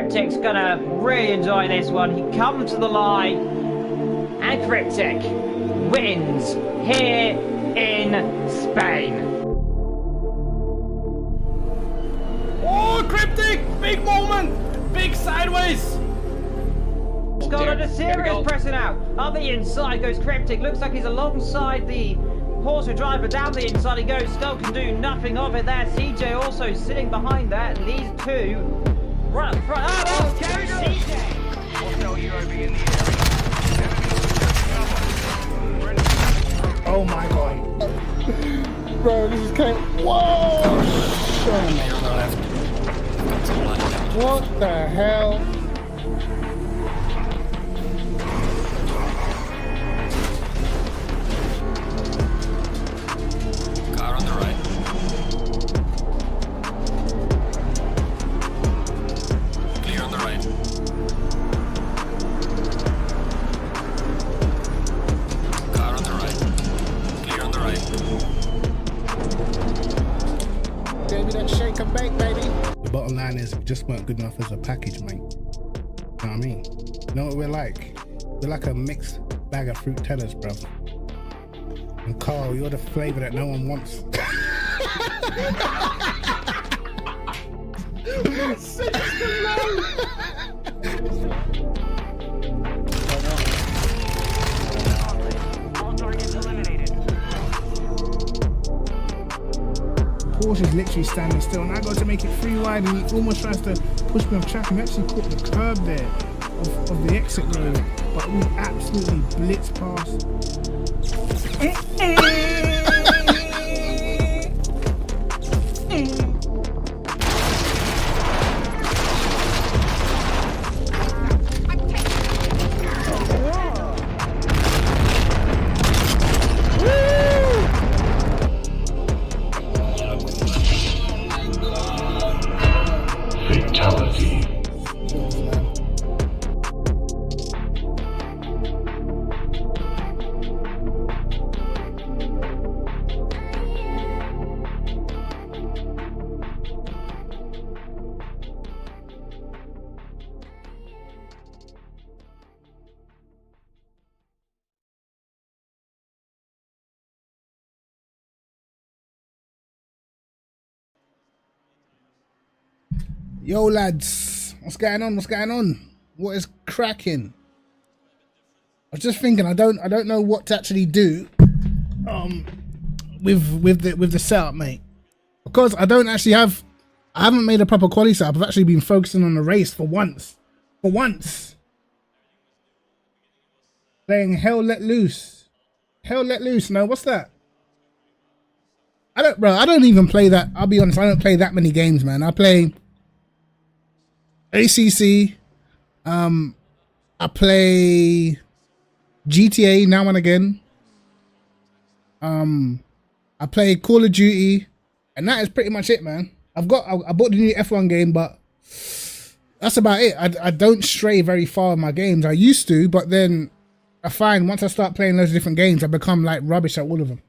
Cryptic's gonna really enjoy this one. He comes to the line, and Cryptic wins here in Spain. Oh, Cryptic! Big moment! Big sideways! He's got under serious pressure now. On the inside goes Cryptic. Looks like he's alongside the Porsche driver. Down the inside he goes. Skull can do nothing of it there. CJ also sitting behind that. These two right up front. Oh, that's carried CJ. Oh my god. Bro, this is kind of... Whoa! What the hell? Car on the right. Clear on the right. Car on the right. Clear on the right. Gave me that shake and bake, baby. The bottom line is, we just weren't good enough as a package, mate. You know what I mean? You know what we're like? We're like a mixed bag of fruit tellers, bruv. And Carl, you're the flavour that no one wants. Porsche's literally standing still, and I got to make it free wide, and he almost tries to push me off track, and actually caught the curb there of the exit road, but we absolutely blitzed past. Yo lads, what's going on? What's going on? What is cracking? I was just thinking, I don't know what to actually do with the setup, mate. Because I haven't made a proper quality setup. I've actually been focusing on the race for once. For once. Playing Hell Let Loose. Hell Let Loose, no, what's that? I don't even play that. I'll be honest, I don't play that many games, man. I play ACC, I play GTA now and again. I play Call of Duty, and that is pretty much it, man. I bought the new F1 game, but that's about it. I don't stray very far in my games. I used to, but then I find once I start playing loads of different games, I become like rubbish at all of them.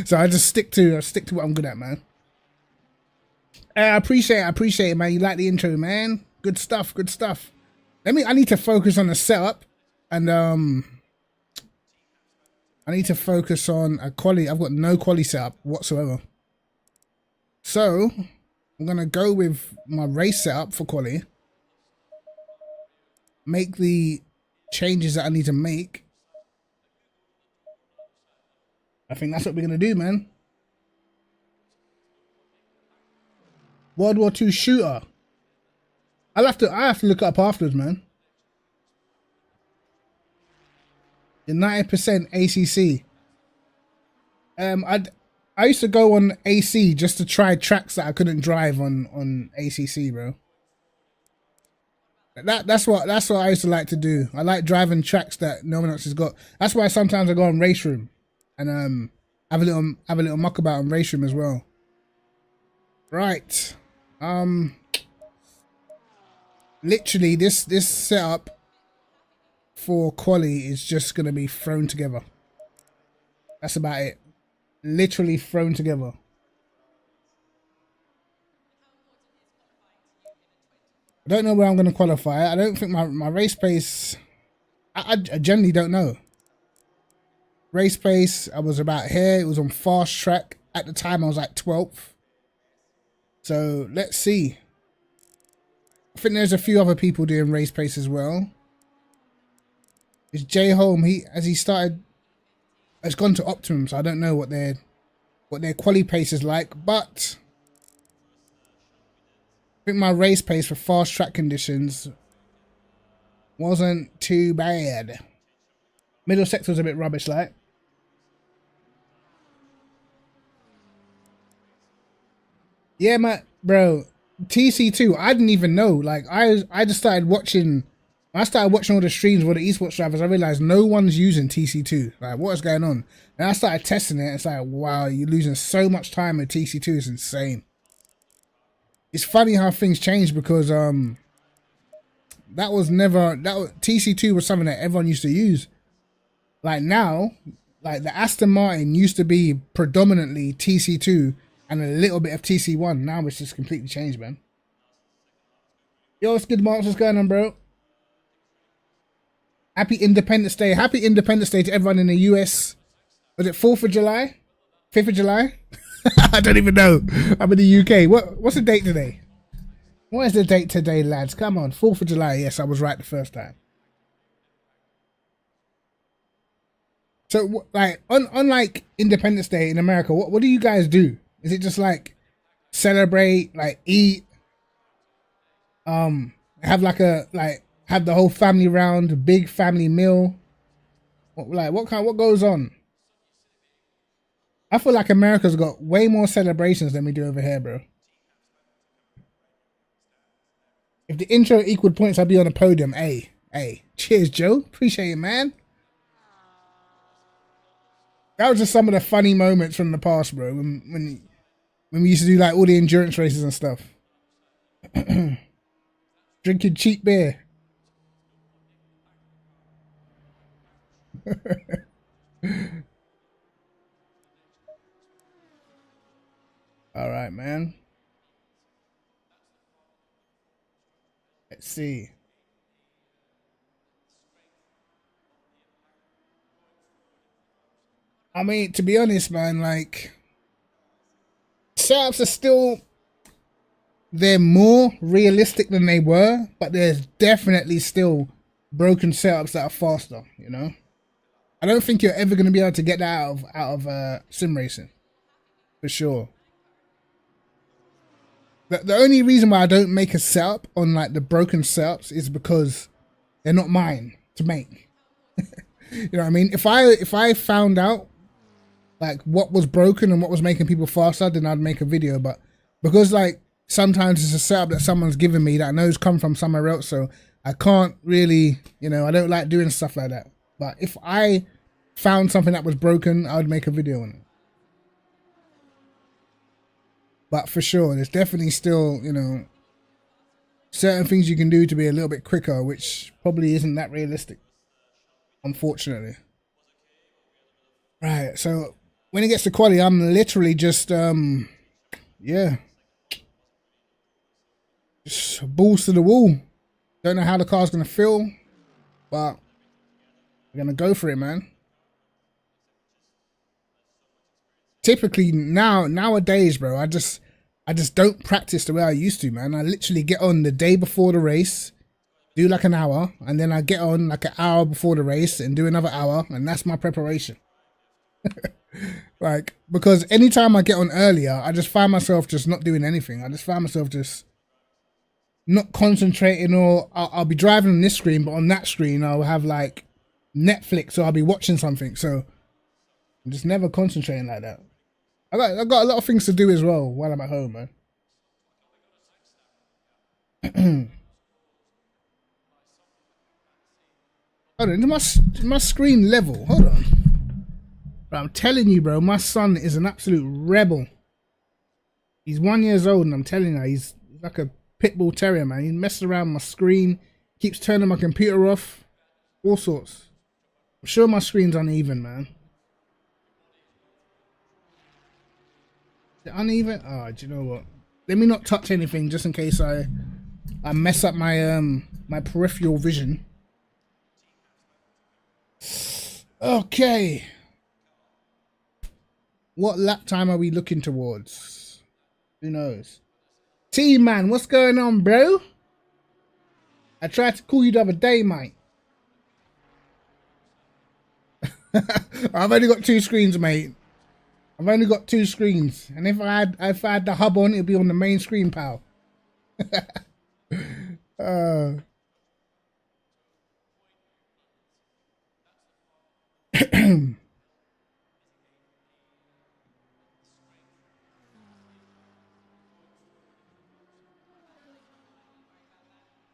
So I just stick to what I'm good at, man. I appreciate it, man. You like the intro, man. Good stuff, good stuff. I need to focus on the setup, and I need to focus on a quality. I've got no quality setup whatsoever. So I'm gonna go with my race setup for quality. Make the changes that I need to make. I think that's what we're gonna do, man. World War II shooter. I have to look up afterwards, man. The 90% ACC. I used to go on AC just to try tracks that I couldn't drive on ACC, bro. That's what I used to like to do. I like driving tracks that no one else has got. That's why sometimes I go on Race Room and have a little muck about on Race Room as well. Right. Literally this setup for quali is just gonna be thrown together. That's about it. Literally thrown together. I don't know where I'm going to qualify. I don't think my race pace... I generally don't know. Race pace, I was about here. It was on fast track. At the time, I was like 12th. So, let's see. I think there's a few other people doing race pace as well. Is Jay home? Has gone to optimum, so I don't know what their quali pace is like, but I think my race pace for fast track conditions wasn't too bad. Middle sector was a bit rubbish, like. Yeah, man, bro. TC2, I didn't even know. Like, I just started watching. When I started watching all the streams with the esports drivers, I realized no one's using TC2. Like, what is going on? And I started testing it. It's like, wow, you're losing so much time with TC2. It's insane. It's funny how things change because TC2 was something that everyone used to use. Like now, like the Aston Martin used to be predominantly TC2 and a little bit of TC1. Now it's just completely changed, man. Yo, what's good, Marks? What's going on, bro? Happy Independence Day. Happy Independence Day to everyone in the US. Was it 4th of July? 5th of July? I don't even know. I'm in the UK. What's the date today? What is the date today, lads? Come on. 4th of July. Yes, I was right the first time. So, like, unlike Independence Day in America, what do you guys do? Is it just like celebrate, like eat, have have the whole family round, a big family meal? What goes on? I feel like America's got way more celebrations than we do over here, bro. If the intro equaled points, I'd be on a podium. Hey. Cheers, Joe. Appreciate it, man. That was just some of the funny moments from the past, bro. When we used to do like all the endurance races and stuff. Drinking cheap beer. All right, man. Let's see. I mean, to be honest, man, like, setups are still, they're more realistic than they were, but there's definitely still broken setups that are faster, you know? I don't think you're ever going to be able to get that out of sim racing, for sure. The only reason why I don't make a setup on like the broken setups is because they're not mine to make. You know what I mean? If I found out like what was broken and what was making people faster, then I'd make a video. But because like sometimes it's a setup that someone's given me that I know's come from somewhere else, so I can't really, you know, I don't like doing stuff like that. But if I found something that was broken, I would make a video on it. But for sure, there's definitely still, you know, certain things you can do to be a little bit quicker, which probably isn't that realistic, unfortunately. Right, so when it gets to quali, I'm literally just, yeah, just balls to the wall. Don't know how the car's going to feel, but we're going to go for it, man. Typically nowadays, bro, I just don't practice the way I used to, man. I literally get on the day before the race, do like an hour, and then I get on like an hour before the race and do another hour, and that's my preparation. Like, because anytime I get on earlier, I just find myself just not doing anything. I just find myself just not concentrating, or I'll be driving on this screen, but on that screen I'll have like Netflix, or I'll be watching something. So I'm just never concentrating like that. I got a lot of things to do as well while I'm at home, man. Hold on, is my screen level? Hold on. But I'm telling you, bro, my son is an absolute rebel. He's 1 year old, and I'm telling you, he's like a pit bull terrier, man. He messes around my screen, keeps turning my computer off, all sorts. I'm sure my screen's uneven, man. Is it uneven? Oh, do you know what? Let me not touch anything just in case I I mess up my my peripheral vision. Okay. What lap time are we looking towards? Who knows? T-Man, what's going on, bro? I tried to call you the other day, mate. I've only got 2 screens, mate. I've only got 2 screens. And if I had the hub on, it'd be on the main screen, pal.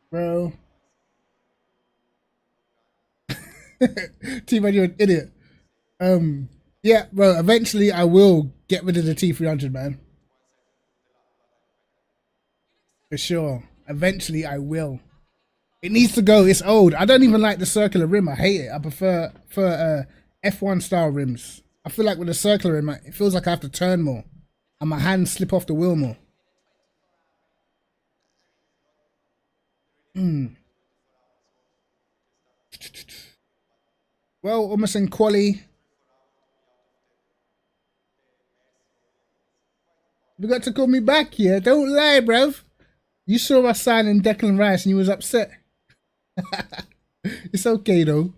Bro. T-Man, you're an idiot. Yeah, bro, eventually I will get rid of the T300, man. For sure. Eventually I will. It needs to go. It's old. I don't even like the circular rim. I hate it. I prefer F1 style rims. I feel like with a circular rim, it feels like I have to turn more. And my hands slip off the wheel more. Well, almost in quali. You got to call me back here. Don't lie, bruv. You saw us signing Declan Rice and you was upset. It's okay, though.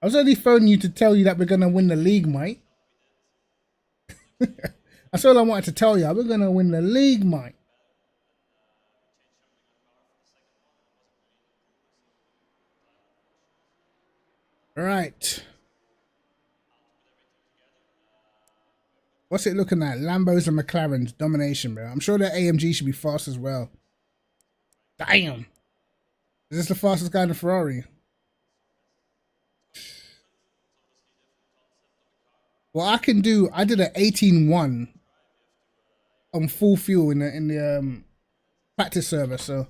I was only phoning you to tell you that we're going to win the league, mate. That's all I wanted to tell you. We're going to win the league, mate. All right. What's it looking at? Lambos and McLarens. Domination, bro. I'm sure the AMG should be fast as well. Damn. Is this the fastest guy in the Ferrari? Well, I can do... I did an 18.1 on full fuel in the practice server, so...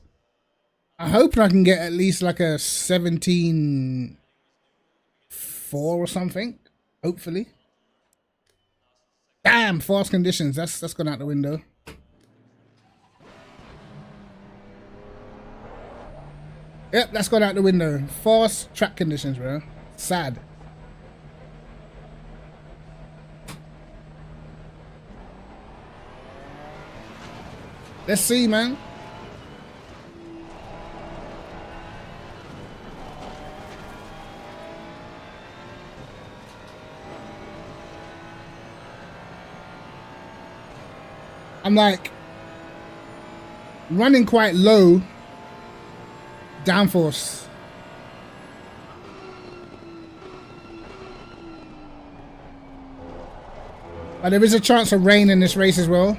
I hope I can get at least like a 17.4 or something. Hopefully. Damn, fast conditions. That's gone out the window. Yep, that's gone out the window. Fast track conditions, bro. Sad. Let's see, man. I'm like running quite low downforce. But there is a chance of rain in this race as well.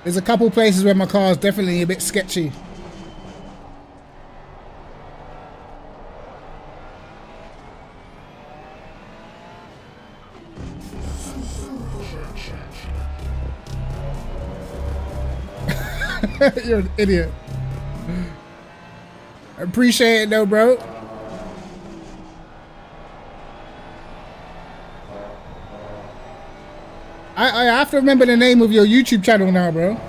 There's a couple places where my car is definitely a bit sketchy. You're an idiot. I appreciate it though, bro. I have to remember the name of your YouTube channel now, bro.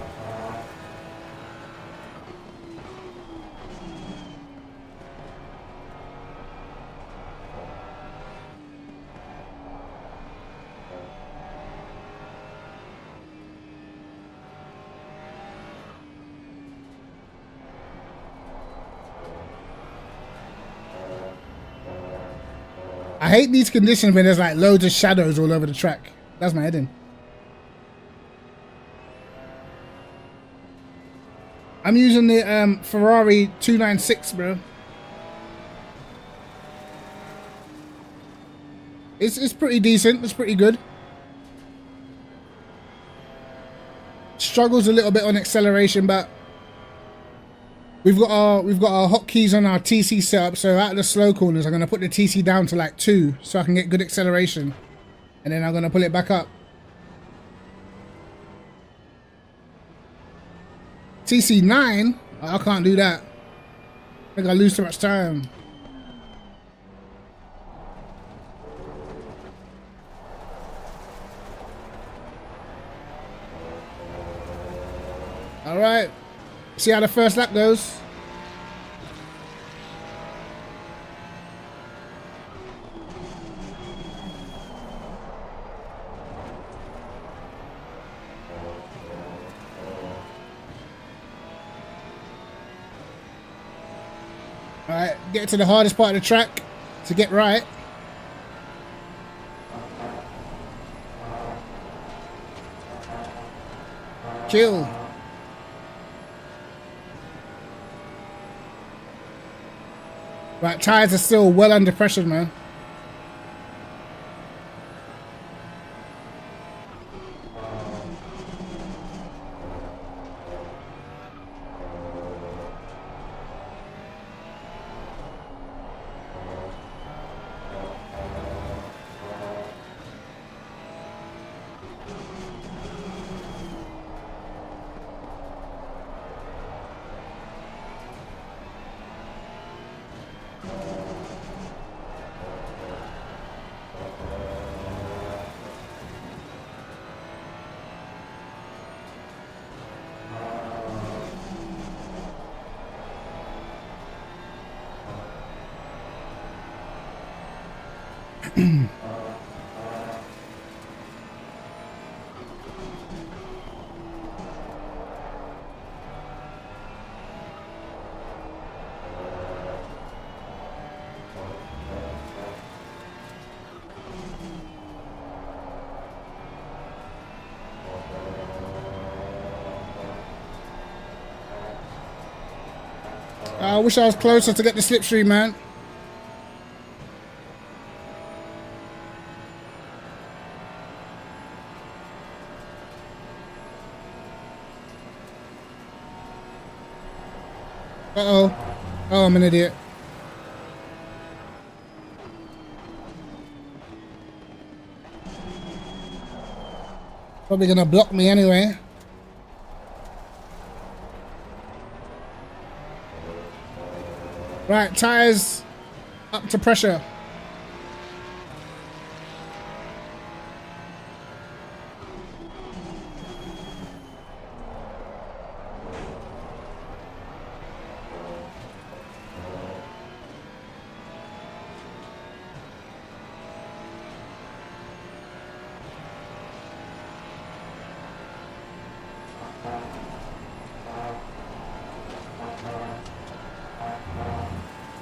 I hate these conditions when there's like loads of shadows all over the track. That's my heading. I'm using the Ferrari 296, bro. It's pretty decent. It's pretty good. Struggles a little bit on acceleration, but we've got our hotkeys on our TC setup. So out of the slow corners, I'm gonna put the TC down to like 2, so I can get good acceleration, and then I'm gonna pull it back up. TC9, I can't do that. I think I lose too much time. All right. See how the first lap goes. All right, get to the hardest part of the track to get right. Chill. Right, tires are still well under pressure, man. I wish I was closer to get the slipstream, man. Uh-oh. Oh, I'm an idiot. Probably gonna block me anyway. Right, tires up to pressure.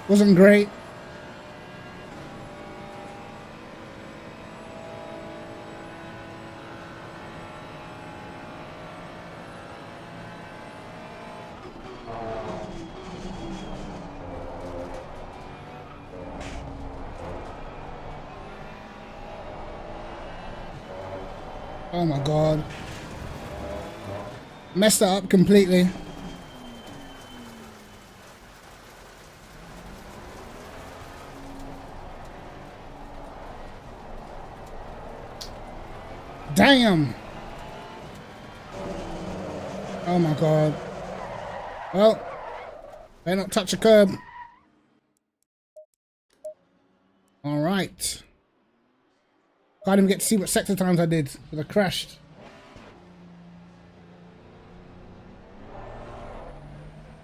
Wasn't great. Oh my God. Messed that up completely. Damn! Oh my God. Well, better not touch a curb. Alright. Can't even get to see what sector times I did, because I crashed.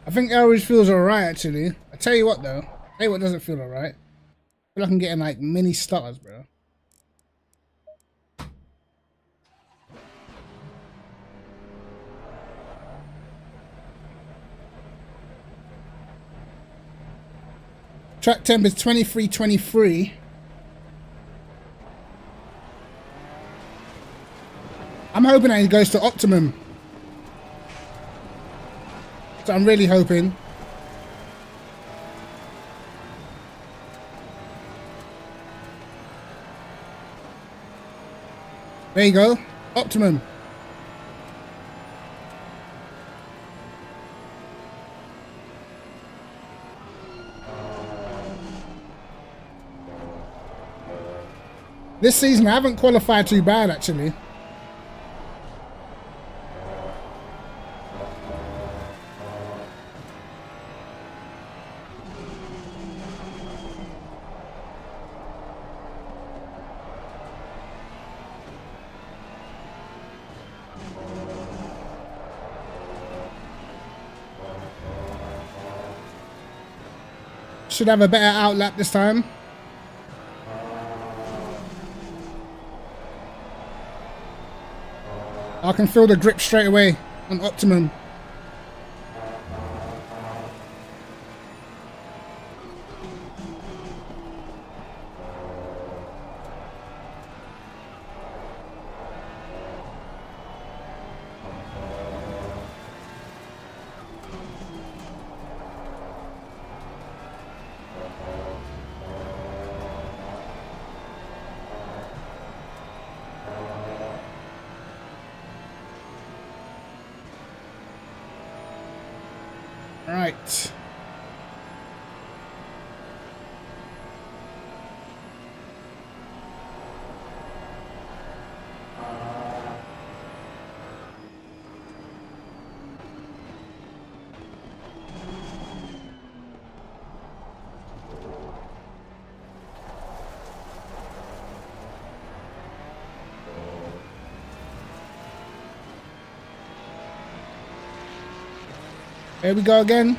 I think average feels alright actually. I tell you what though. I tell you what doesn't feel alright. I feel like I'm getting like mini stutters, bro. Track temp is 23.23. I'm hoping that it goes to optimum. So I'm really hoping. There you go. Optimum. This season I haven't qualified too bad actually. Should have a better outlap this time. I can feel the grip straight away on optimum. Right. Here we go again.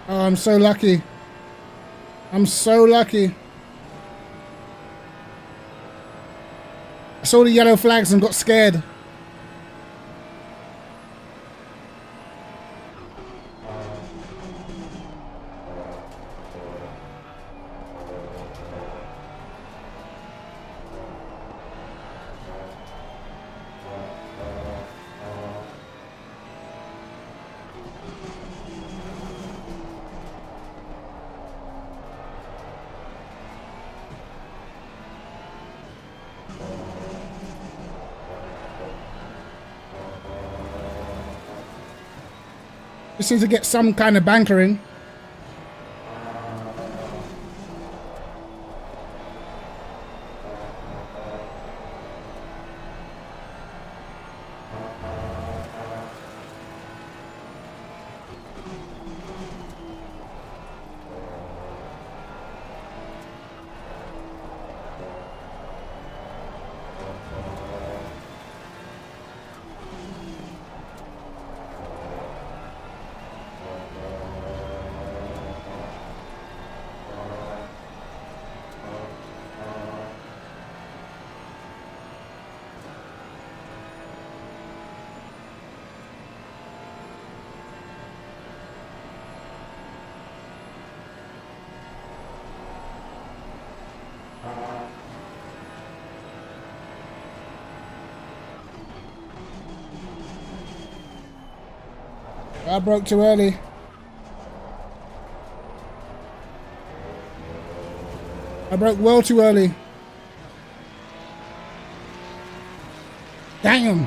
Oh, I'm so lucky. I'm so lucky. I saw the yellow flags and got scared. Just need to get some kind of bankering. I broke too early. I broke well too early. Damn.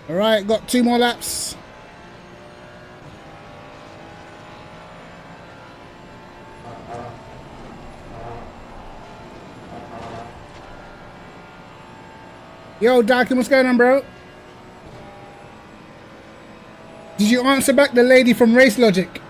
All right, got 2 more laps. Yo, Darkin, what's going on, bro? Did you answer back the lady from Race Logic?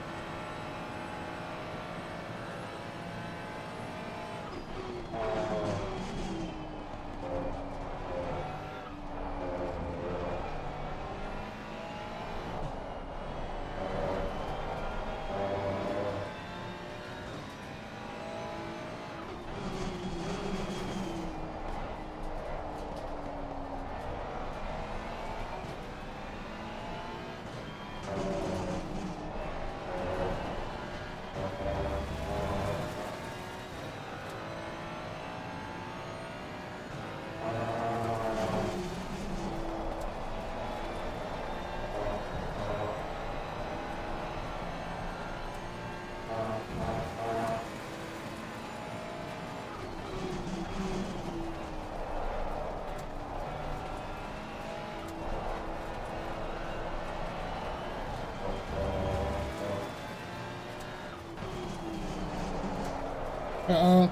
Uh-oh.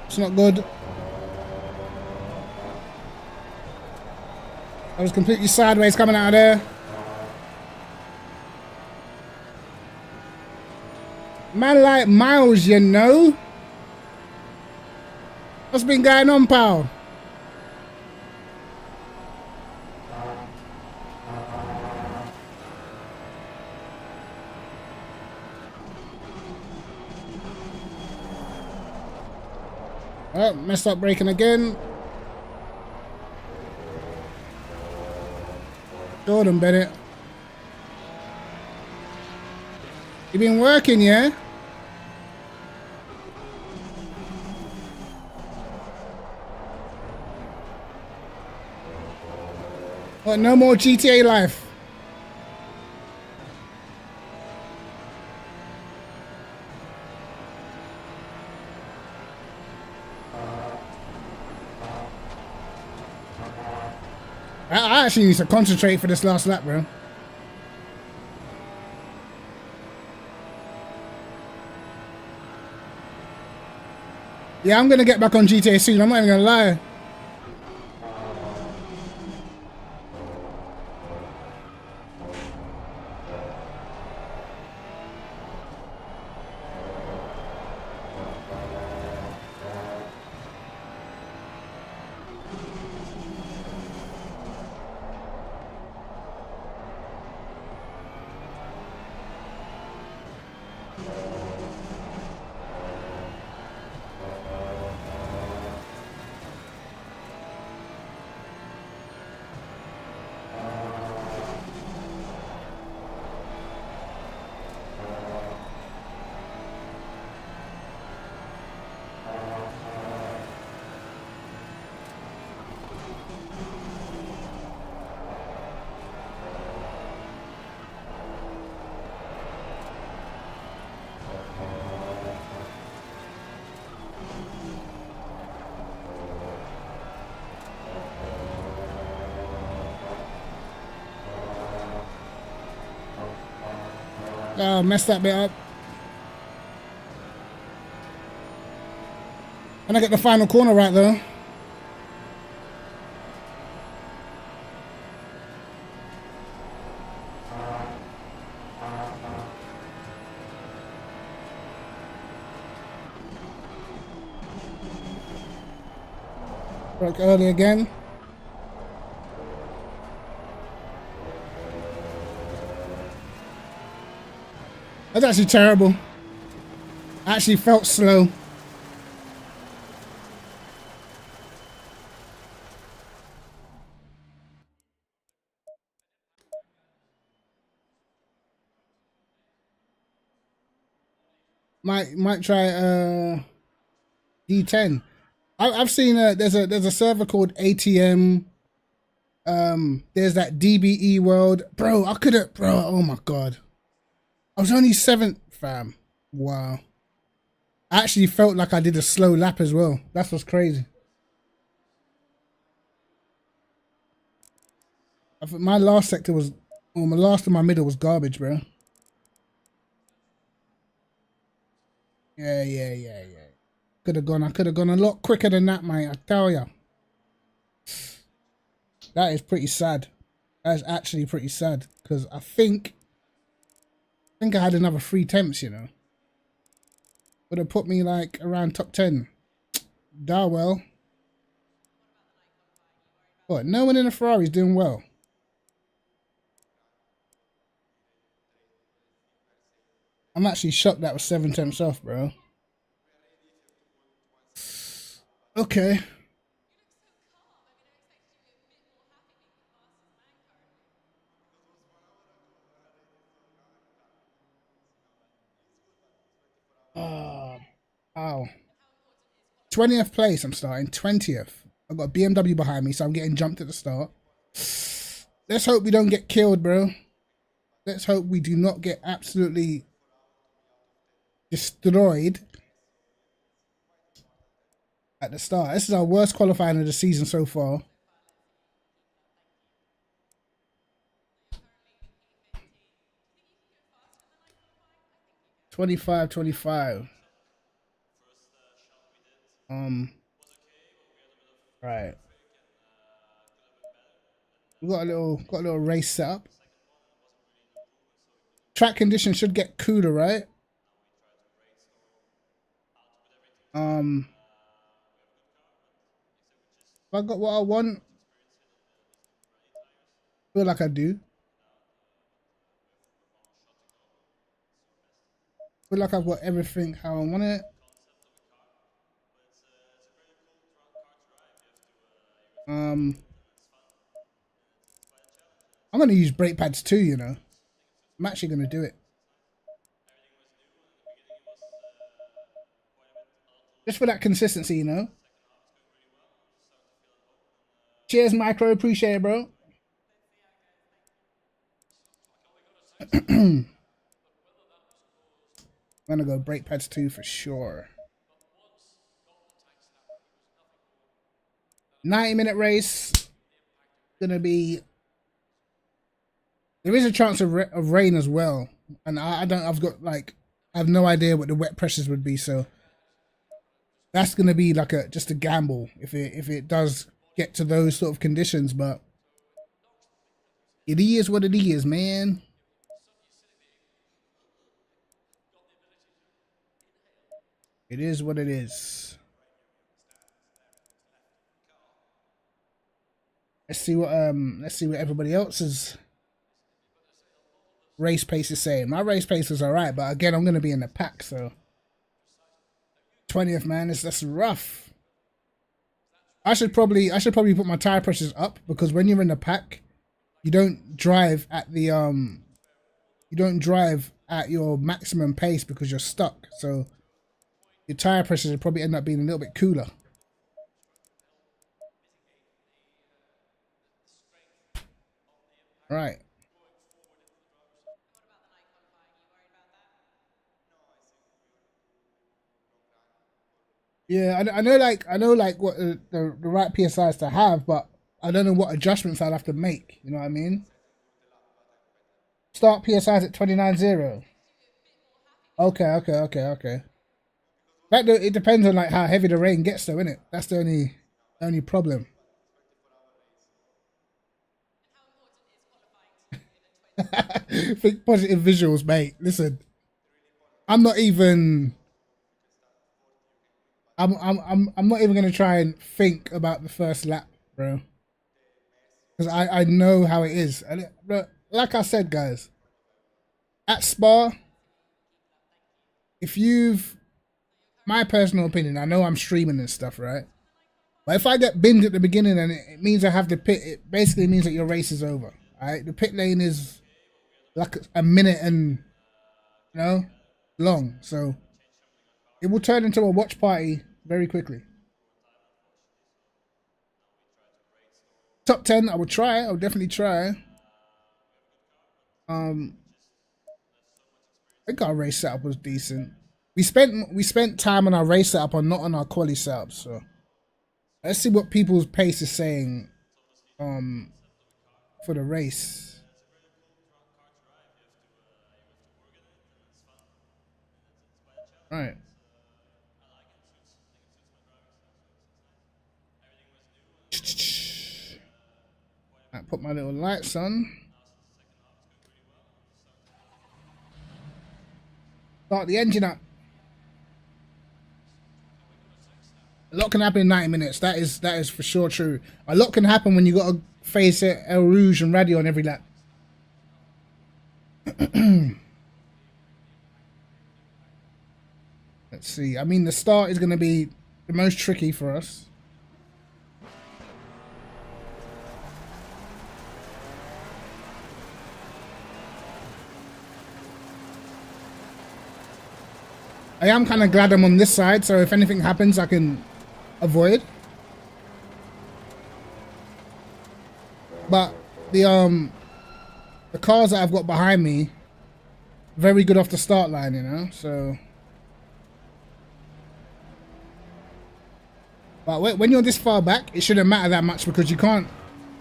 It's not good. I was completely sideways coming out of there. Man like Miles, you know. What's been going on, pal? Oh, messed up braking again. Jordan Bennett. You been working, yeah? What, no more GTA life? I actually need to concentrate for this last lap, bro. Yeah, I'm gonna get back on GTA soon. I'm not even gonna lie. Oh, messed that bit up. And I get the final corner right though. Broke early again. That's actually terrible. I actually felt slow. Might try D10. I've seen there's a server called ATM. There's that DBE World, bro. Oh my god, I was only 7th, fam. Wow. I actually felt like I did a slow lap as well. That's what's crazy. I thought my last sector was, well, my last and my middle was garbage, bro. Yeah. I could have gone a lot quicker than that, mate. I tell ya. That is pretty sad. That is actually pretty sad because I think I had another 3 attempts, you know. Would have put me like around top 10. Darwell. What? No one in a Ferrari is doing well. I'm actually shocked that was 7 attempts off, bro. Okay. Wow. 20th place, I'm starting. 20th. I've got a BMW behind me, so I'm getting jumped at the start. Let's hope we don't get killed, bro. Let's hope we do not get absolutely destroyed at the start. This is our worst qualifying of the season so far. '25. Right. We got a little race set up. Track conditions should get cooler, right? If I got what I want, feel like I do. Feel like I've got everything how I want it. I'm gonna use brake pads too, you know. I'm actually gonna do it. Just for that consistency, you know. Cheers, Micro. Appreciate it, bro. I'm gonna go brake pads too for sure. 90-minute race. Gonna be. There is a chance of rain as well, and I have no idea what the wet pressures would be, so that's gonna be like just a gamble if it does get to those sort of conditions, but it is what it is, man. It is what it is. Let's see what everybody else's race pace is saying. My race pace is alright, but again, I'm gonna be in the pack, so 20th, man, that's rough. I should probably put my tire pressures up, because when you're in the pack, you don't drive at the your maximum pace because you're stuck. So your tire pressures will probably end up being a little bit cooler. Right. Yeah, I know like what the right PSIs to have, but I don't know what adjustments I'll have to make. You know what I mean? Start PSIs at 29.0. Okay. That it depends on like how heavy the rain gets, though, innit? That's the only problem. Think positive visuals, mate. Listen, I'm not even gonna try and think about the first lap, bro, because I know how it is. And like I said, guys, at Spa, if you've, my personal opinion, I know I'm streaming and stuff, right? But if I get binned at the beginning and it means I have to pit, it basically means that your race is over. Alright, the pit lane is like a minute and long, so it will turn into a watch party very quickly. Top 10, I will try. I'll definitely try. I think our race setup was decent. We spent time on our race setup and not on our quali setup, so let's see what people's pace is saying for the race. Right. I put my little lights on. Start the engine up. A lot can happen in 90 minutes. That is for sure true. A lot can happen when you got to face it, El Rouge and Radio on every lap. Let's see. I mean, the start is going to be the most tricky for us. I am kind of glad I'm on this side, so if anything happens, I can avoid. But the cars that I've got behind me, very good off the start line, you know, so. But when you're this far back, it shouldn't matter that much because you can't,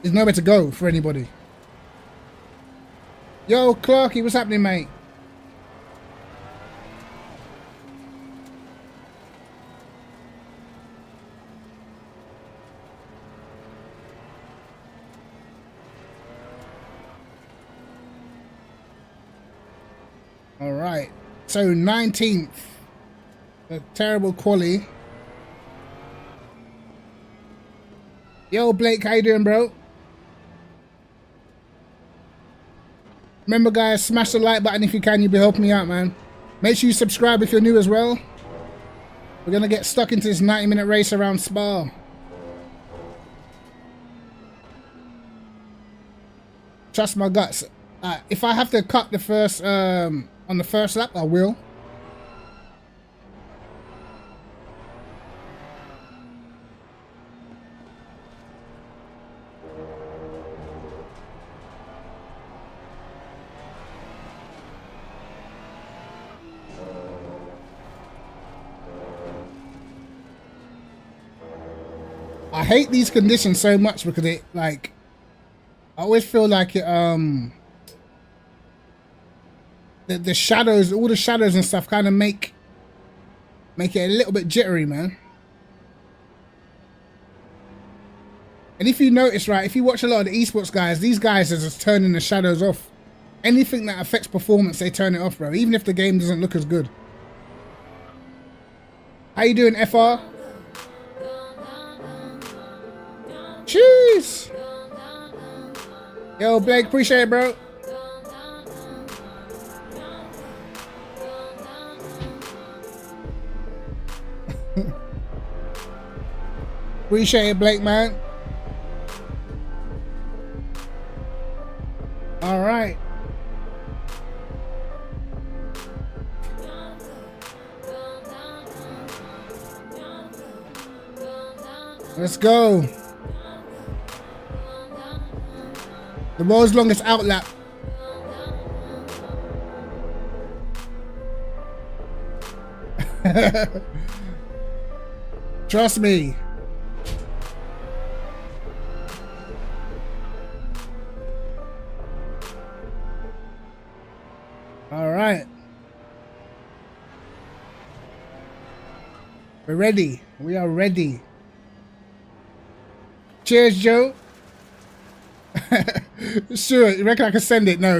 there's nowhere to go for anybody. Yo, Clarky, what's happening, mate? All right. So 19th. A terrible quali. Yo, Blake, how you doing, bro? Remember, guys, smash the like button if you can. You'll be helping me out, man. Make sure you subscribe if you're new as well. We're going to get stuck into this 90-minute race around Spa. Trust my guts. If I have to cut the first, on the first lap, I will. I hate these conditions so much because it, like, I always feel like it, the shadows, all the shadows and stuff kind of make it a little bit jittery, man. And if you notice, right, if you watch a lot of the esports guys, these guys are just turning the shadows off. Anything that affects performance, they turn it off, bro, even if the game doesn't look as good. How you doing, FR? Jeez. Yo, Blake, appreciate it, bro. Appreciate it, Blake, man. All right. Let's go. The world's longest outlap. Trust me. All right. We're ready. We are ready. Cheers, Joe. Sure, you reckon I can send it? No.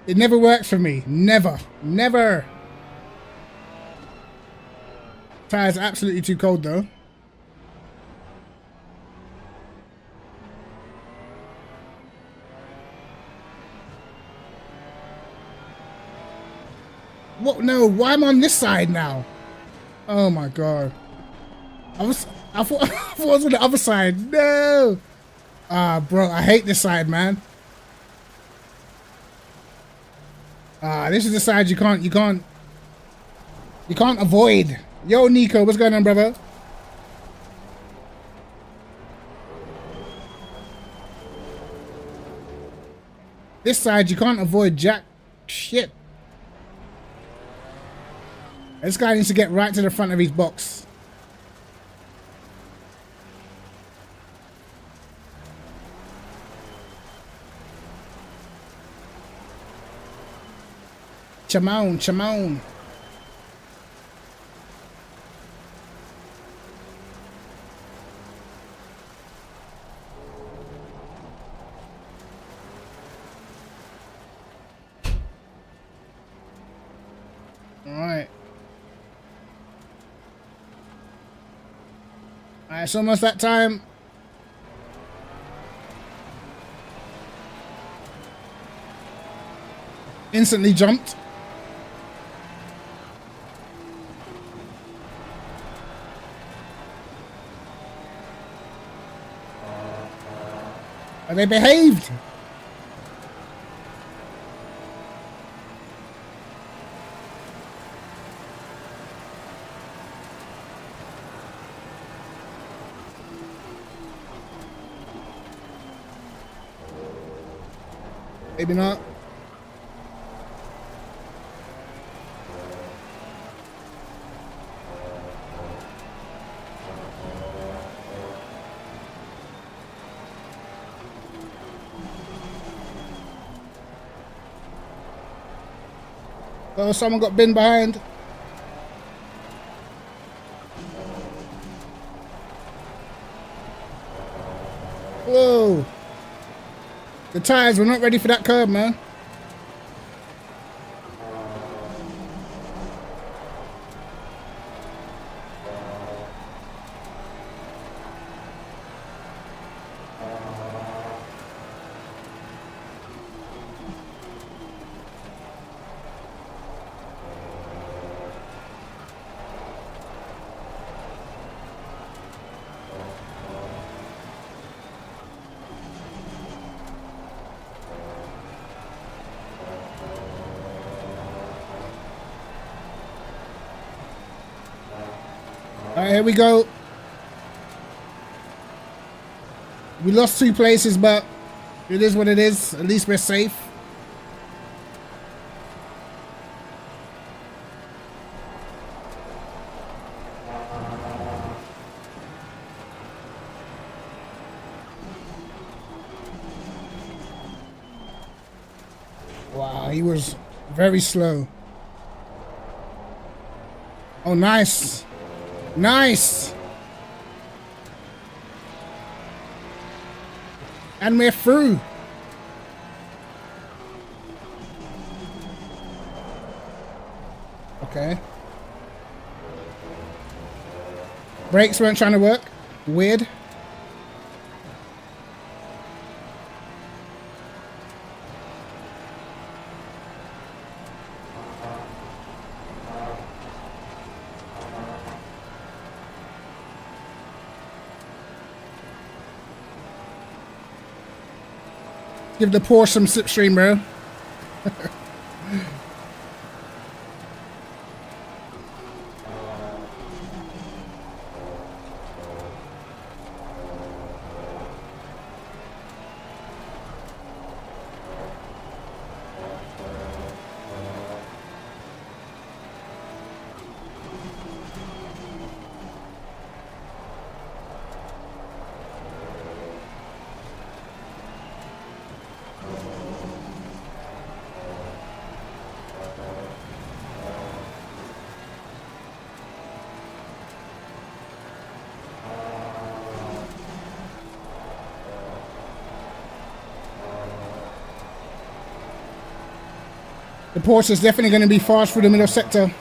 It never works for me. Never. Tire's absolutely too cold, though. What? No, why am I on this side now? Oh my god. I thought I was on the other side. No. Ah, bro, I hate this side, man. This is the side you can't avoid. Yo, Nico, what's going on, brother? This side you can't avoid jack shit. This guy needs to get right to the front of his box. Chamon. Alright, it's almost that time. Instantly jumped. And they behaved. Maybe not. Oh, someone got bin behind. Whoa. The tires were not ready for that curb, man. Alright, here we go. We lost 2 places, but it is what it is. At least we're safe. Wow, he was very slow. Oh, nice. Nice. And we're through. Okay. Brakes weren't trying to work. Weird. Give the Porsche some slipstream, bro. The Porsche is definitely going to be fast through the middle sector.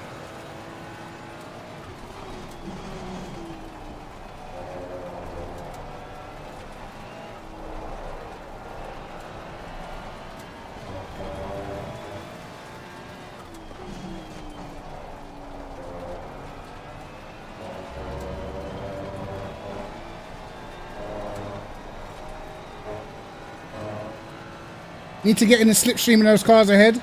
Need to get in the slipstream of those cars ahead.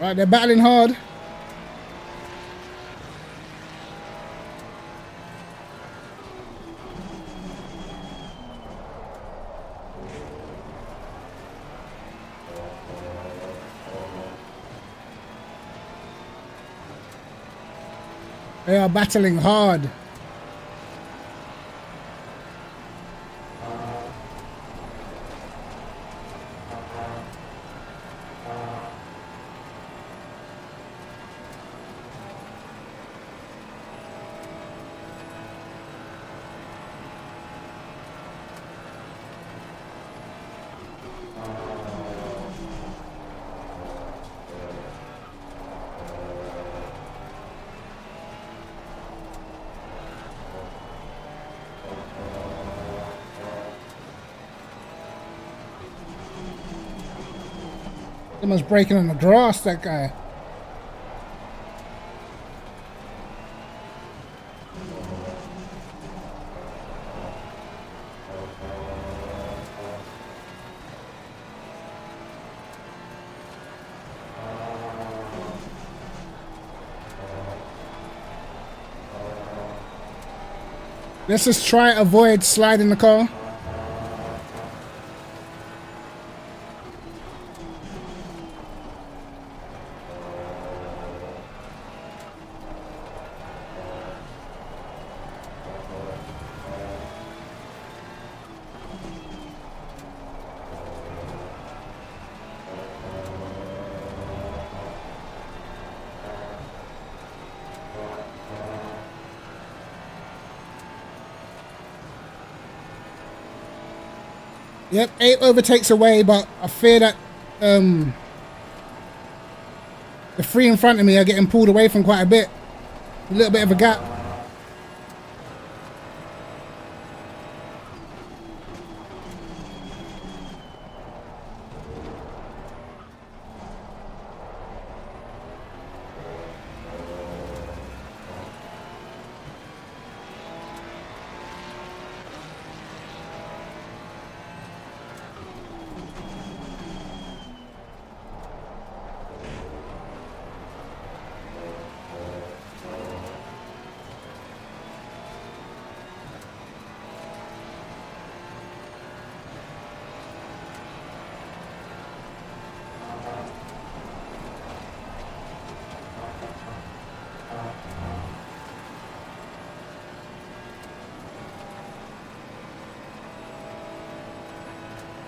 Right, they're battling hard. They are battling hard. Someone's breaking on the grass, that guy. Let's just try to avoid sliding the car. Yep, 8 overtakes away, but I fear that the 3 in front of me are getting pulled away from quite a bit. A little bit of a gap.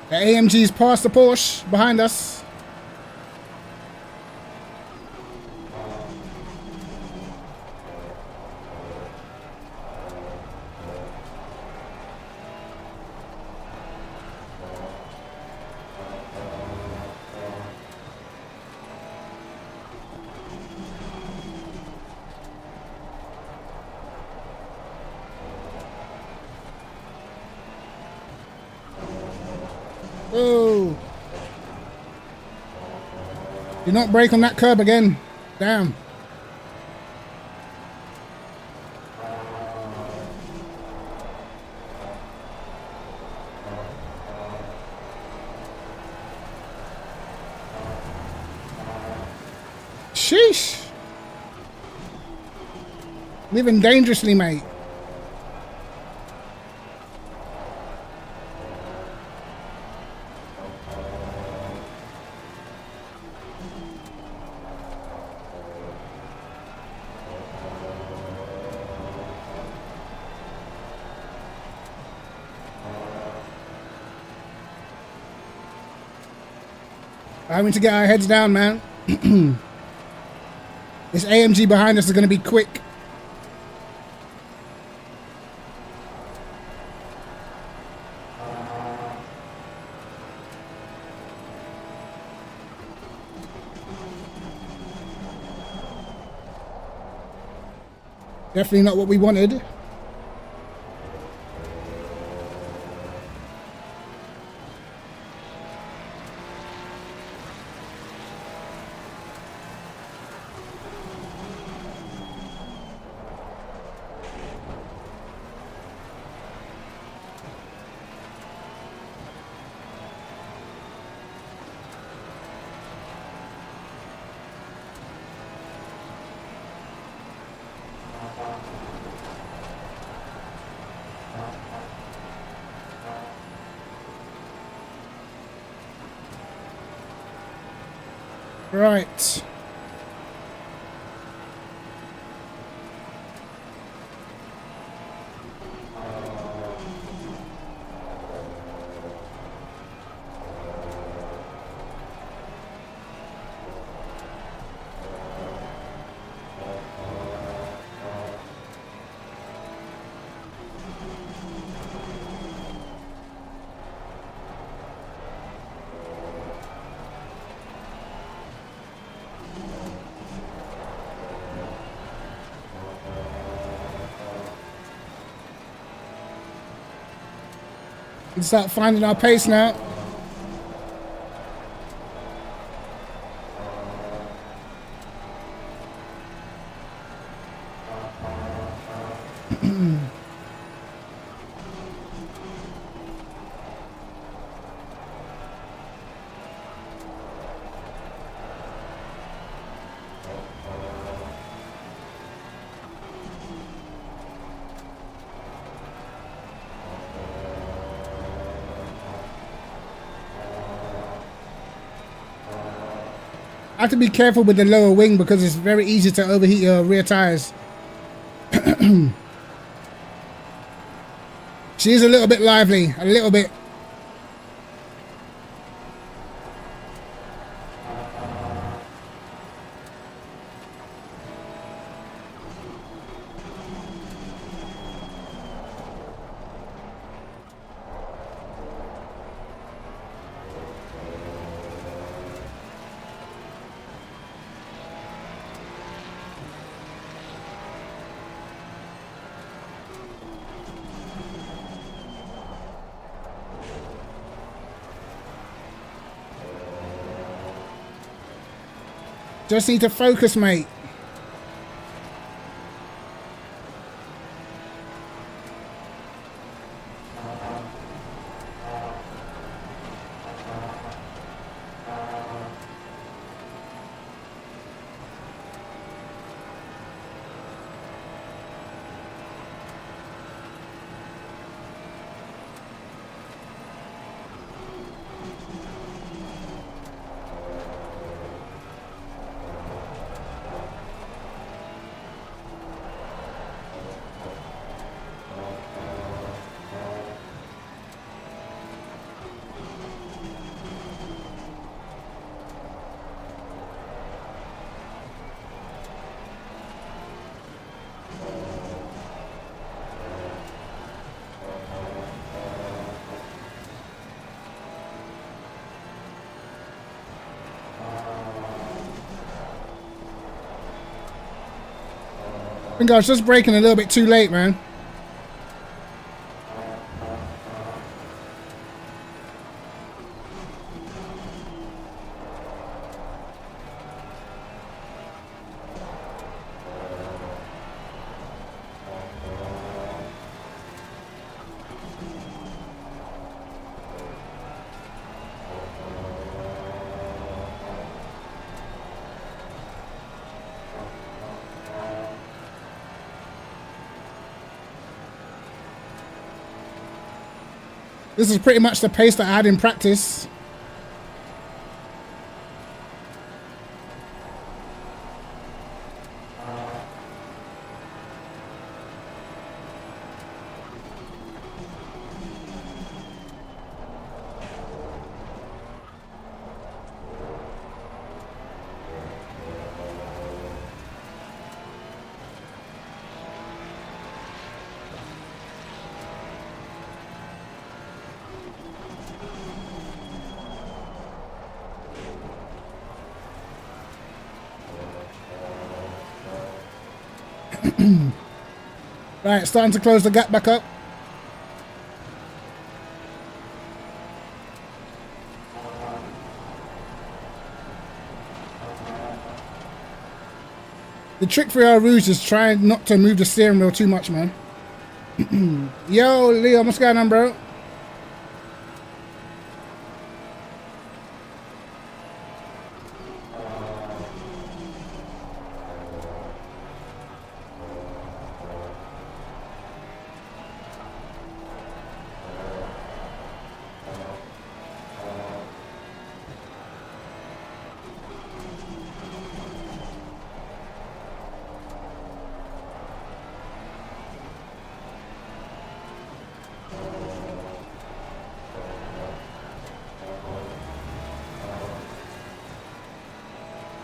The AMG's past the Porsche behind us. Oh. Do not brake on that curb again. Damn. Sheesh. Living dangerously, mate. Having to get our heads down, man. This AMG behind us is going to be quick. Definitely not what we wanted. Right. We start finding our pace now. I have to be careful with the lower wing because it's very easy to overheat your rear tires. She is a little bit lively, a little bit. Just need to focus, mate. I think I was just braking a little bit too late, man. This is pretty much the pace that I had in practice. Right, starting to close the gap back up. The trick for our Rouge is trying not to move the steering wheel too much, man. Yo, Leo, what's going on, bro?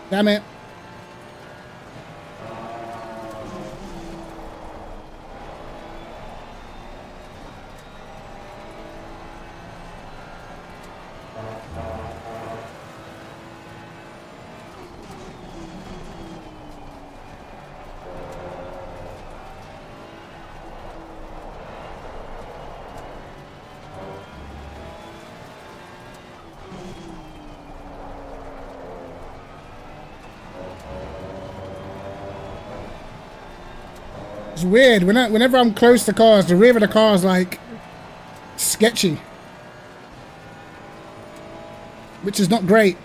Damn it. It's weird. Whenever I'm close to cars, the rear of the car is like sketchy, which is not great.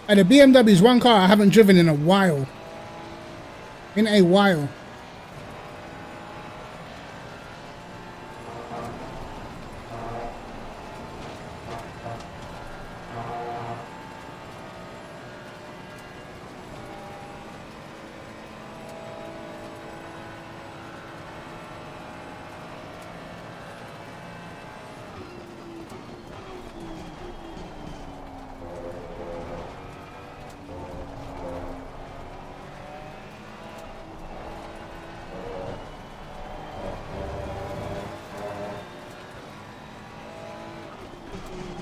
And the BMW is one car I haven't driven in a while. In a while.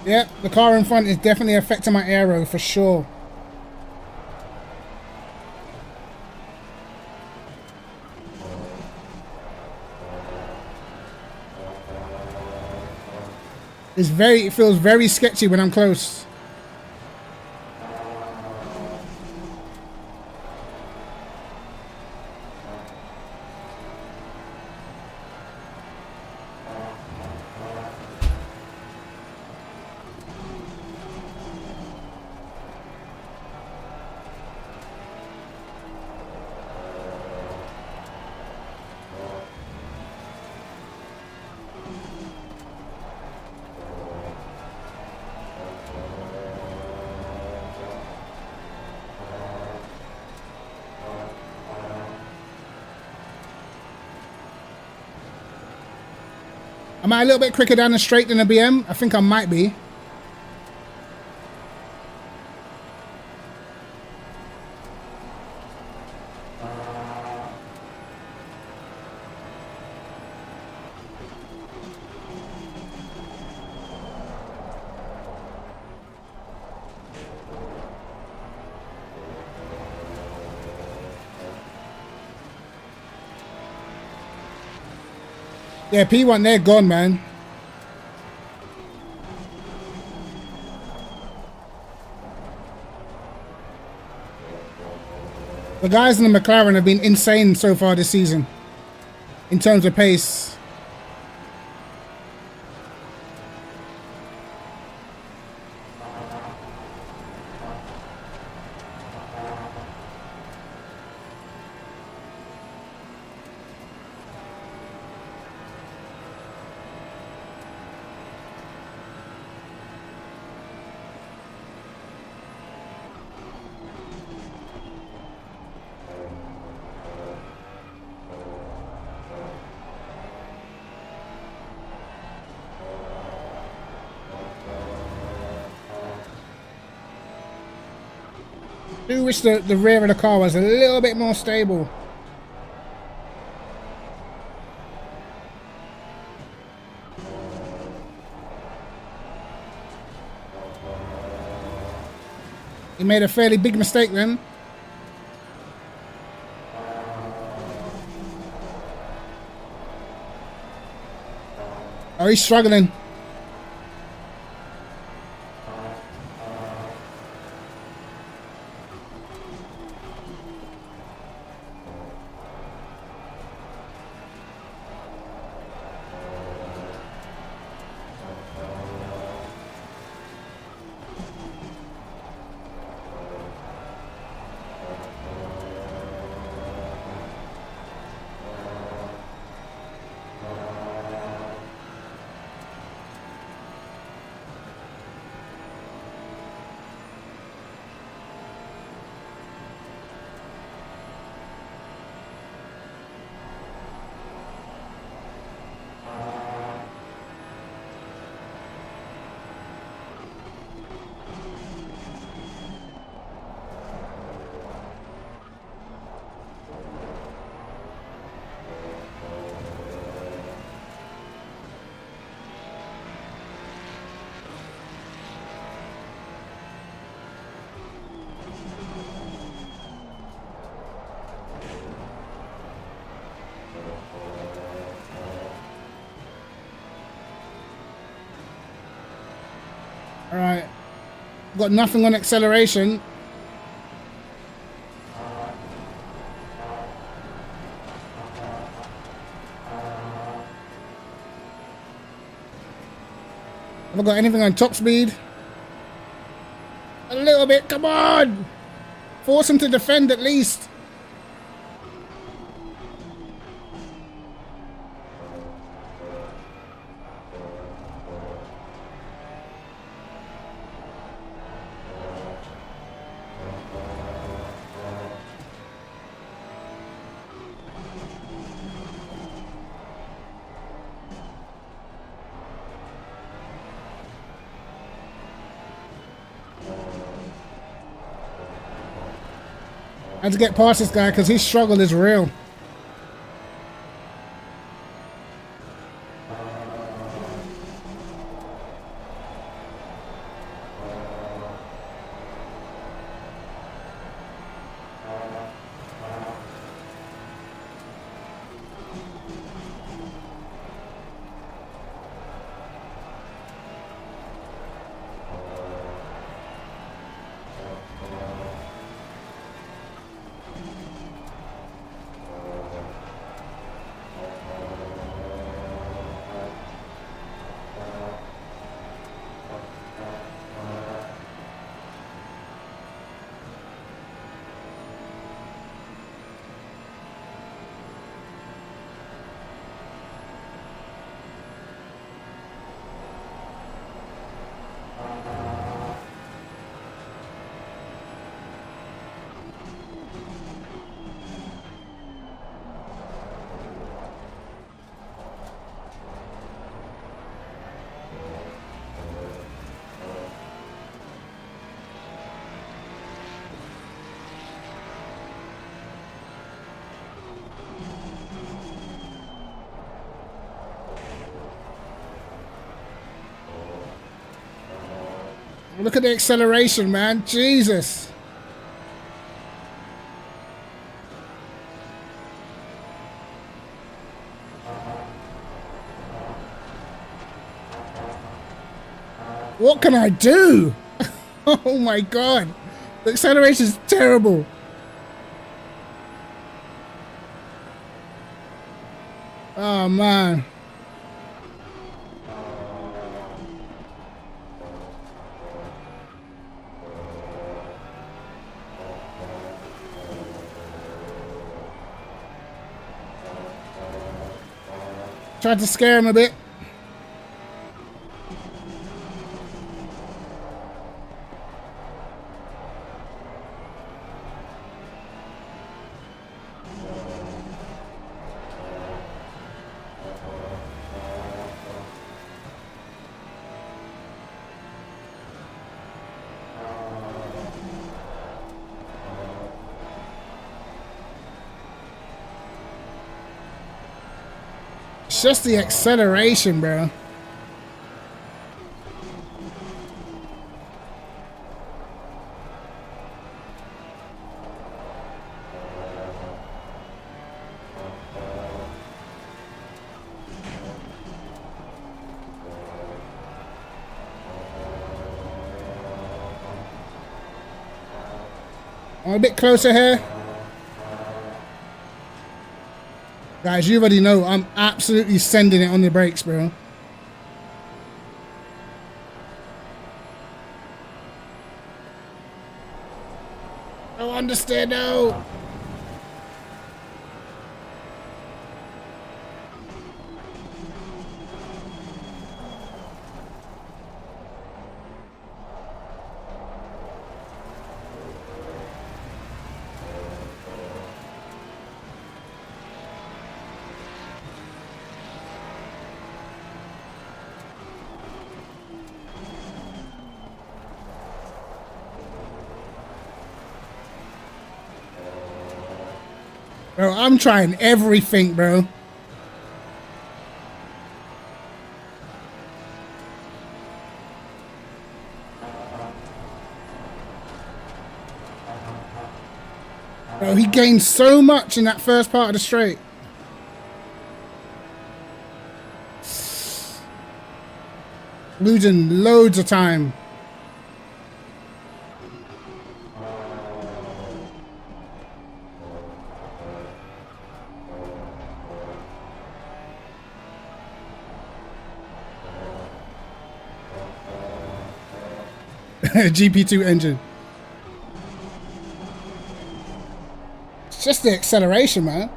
Yeah, the car in front is definitely affecting my aero for sure. It feels very sketchy when I'm close. Am I a little bit quicker down the straight than a BM? I think I might be. Yeah, P1, they're gone, man. The guys in the McLaren have been insane so far this season in terms of pace. I do wish the rear of the car was a little bit more stable. He made a fairly big mistake then. Oh, he's struggling. All right, got nothing on acceleration. Have I got anything on top speed? A little bit, come on! Force him to defend at least. I had to get past this guy because his struggle is real. Look at the acceleration, man. Jesus. What can I do? Oh my God. The acceleration is terrible. Oh man. Tried to scare him a bit. It's just the acceleration, bro. I'm a bit closer here. Guys, you already know I'm absolutely sending it on the brakes, bro. Oh, understand, no. Bro, I'm trying everything, bro. Bro, he gained so much in that first part of the straight. Losing loads of time. GP2 engine. It's just the acceleration, man.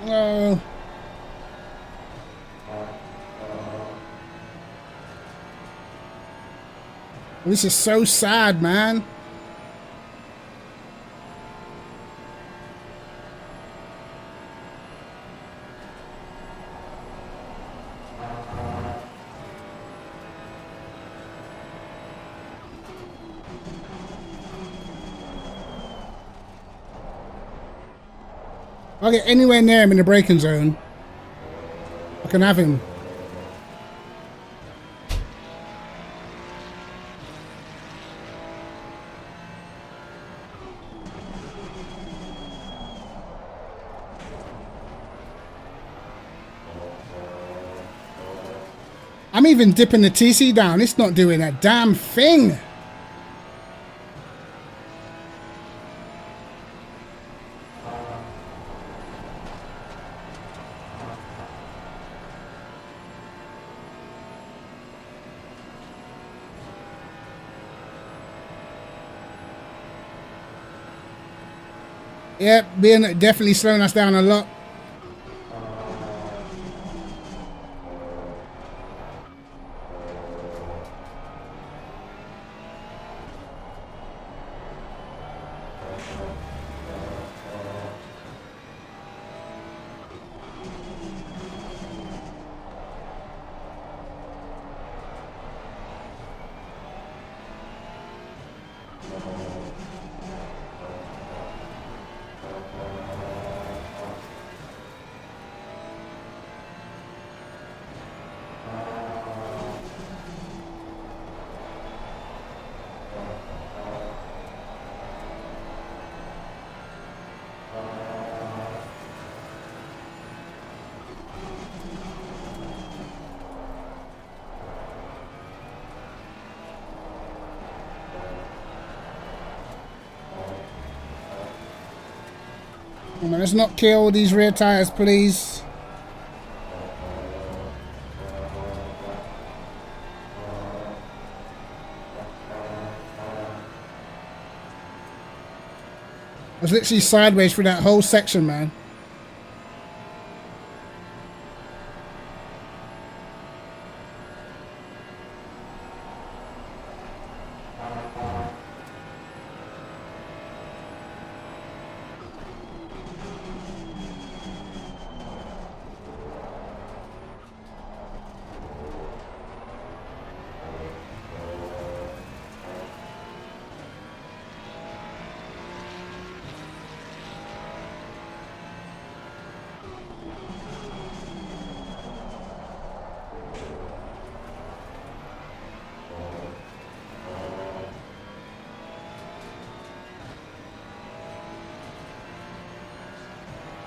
No. This is so sad, man. If I get anywhere near him in the braking zone, I can have him. I'm even dipping the TC down. It's not doing a damn thing. Yeah, being definitely slowing us down a lot. Come on, let's not kill these rear tires, please. I was literally sideways through that whole section, man.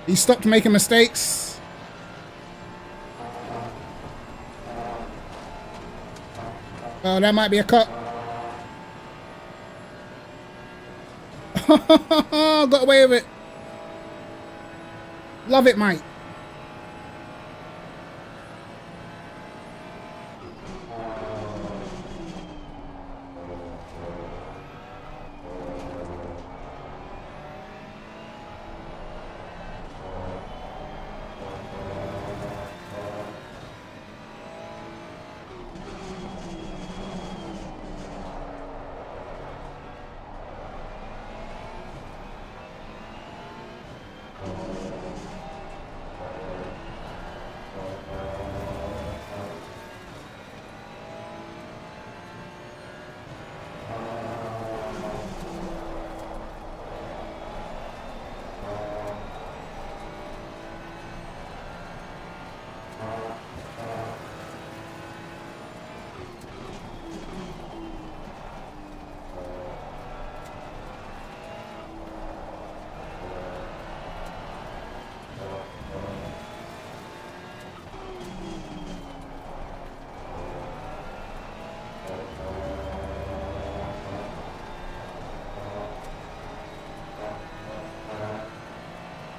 He stopped making mistakes. Oh, that might be a cut. Got away with it. Love it, mate.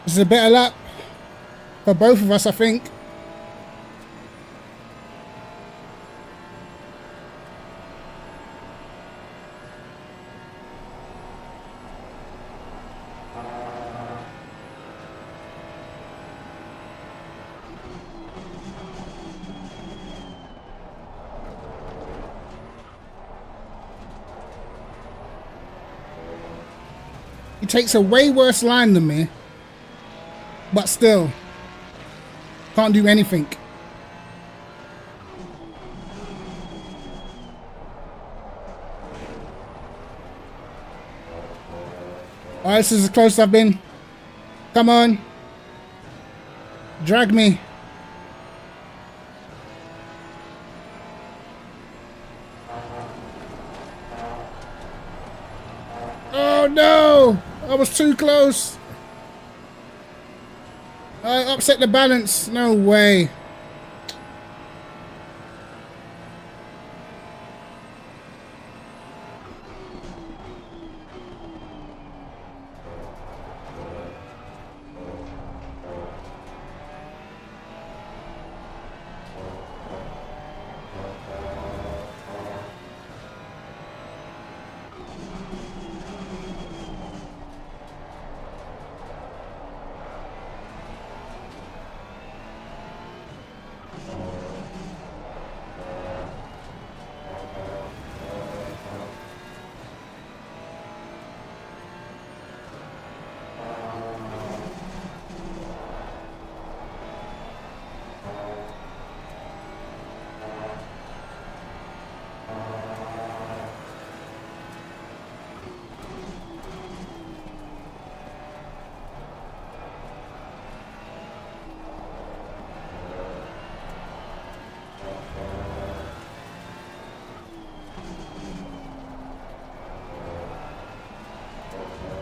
This is a better lap for both of us, I think. He takes a way worse line than me. But still, can't do anything. Alright, this is as close as I've been. Come on. Drag me. Oh no! I was too close. I upset the balance. No way.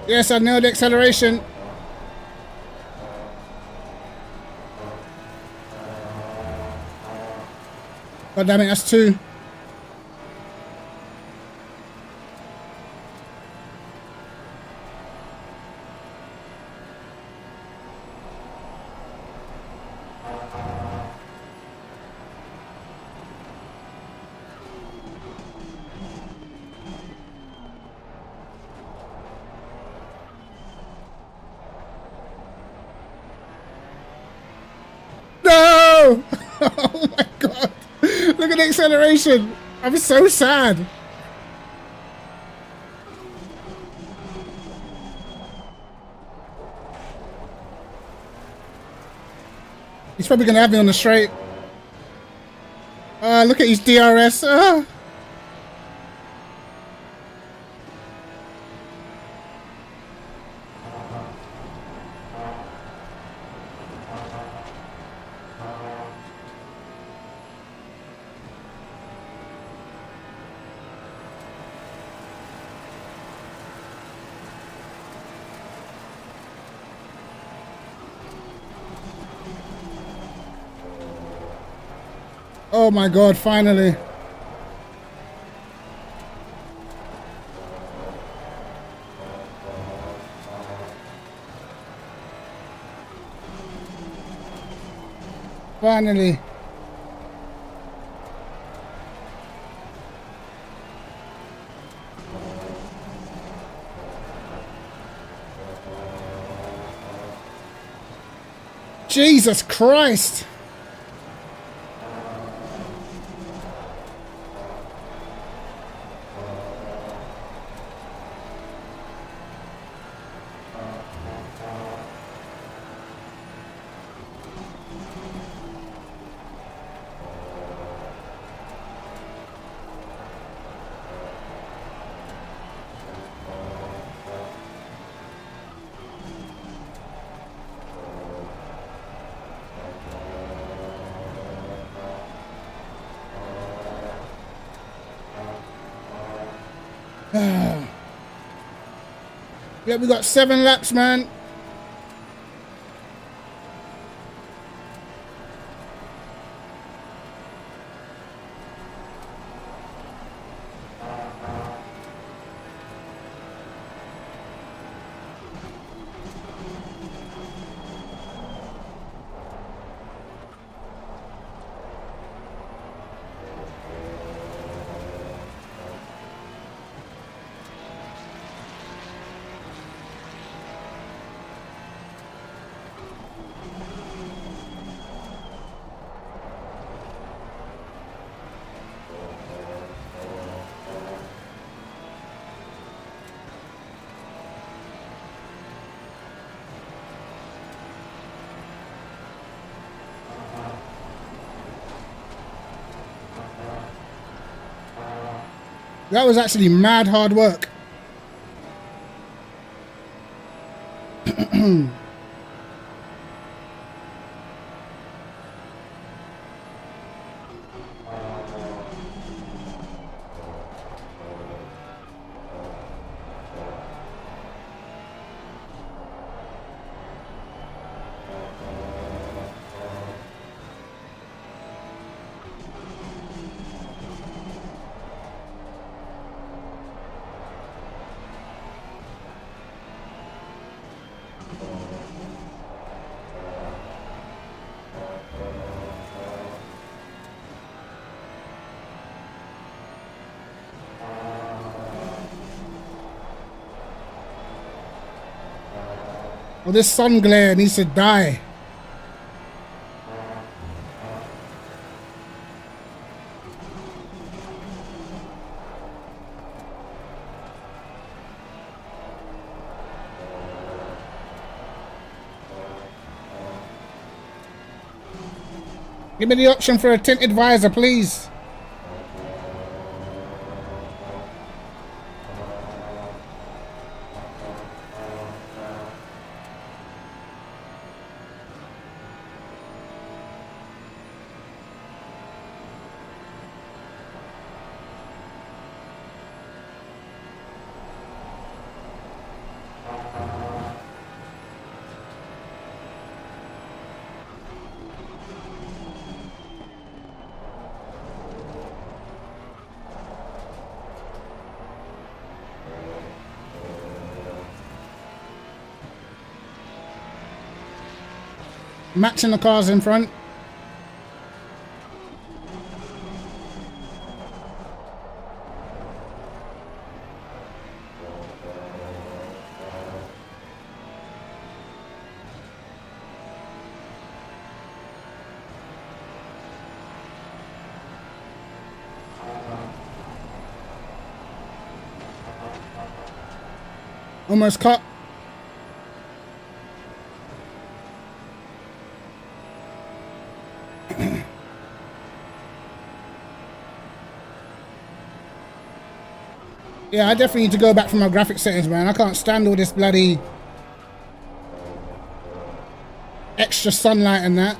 Yes, I know the acceleration. God damn it, that's 2. No! Oh my god! Look at the acceleration! I'm so sad! He's probably gonna have me on the straight. Look at his DRS. Oh my god, finally. Finally. Jesus Christ. Yeah, we got 7 laps, man. That was actually mad hard work. Well, this sun glare needs to die. Give me the option for a tinted visor, please. Matching the cars in front. Almost cut. Yeah, I definitely need to go back from my graphic settings, man. I can't stand all this bloody extra sunlight and that.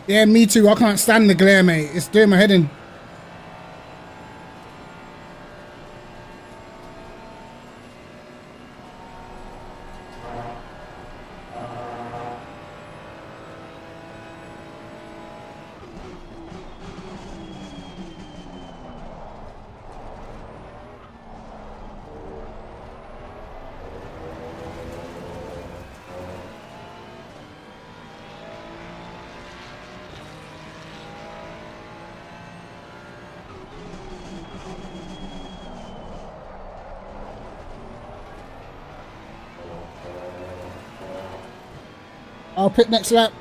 Yeah, me too. I can't stand the glare, mate. It's doing my head in. I'll pit next lap.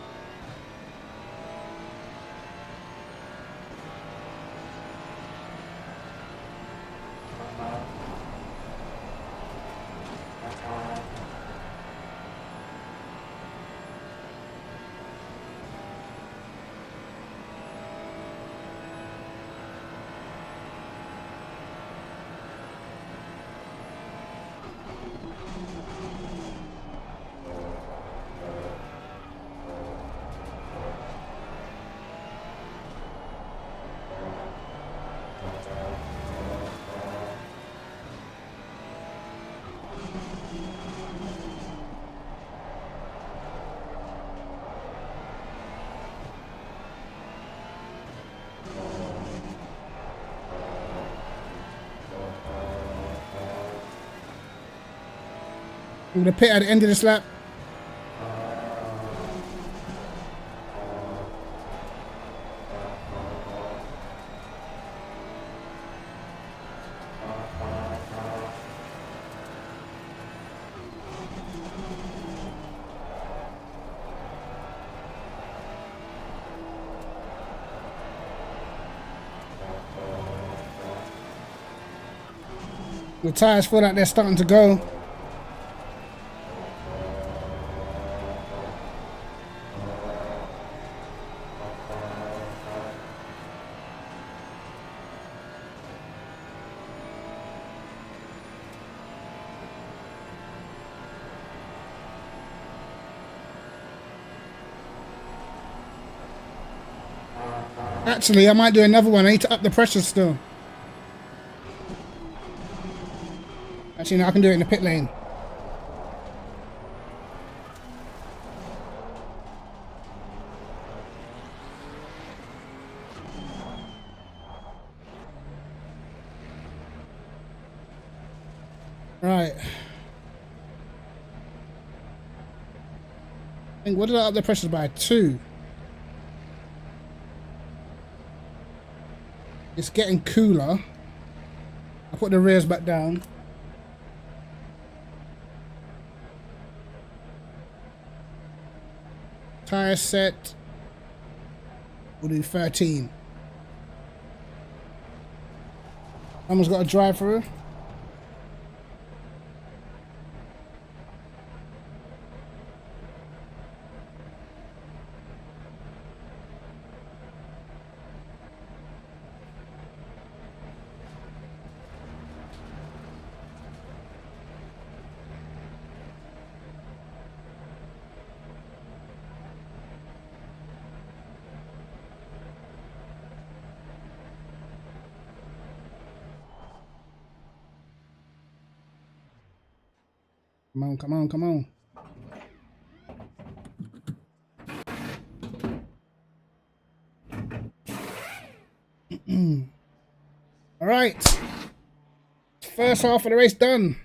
I'm gonna pit at the end of this lap. The tires feel like they're starting to go. Actually, I might do another one. I need to up the pressure still. Actually, no, I can do it in the pit lane. Right. I think, what did I up the pressure by? 2. It's getting cooler. I put the rears back down. Tire set. We'll do 13. Someone's got a drive through. Come on, come on, come on. All right. First half of the race done.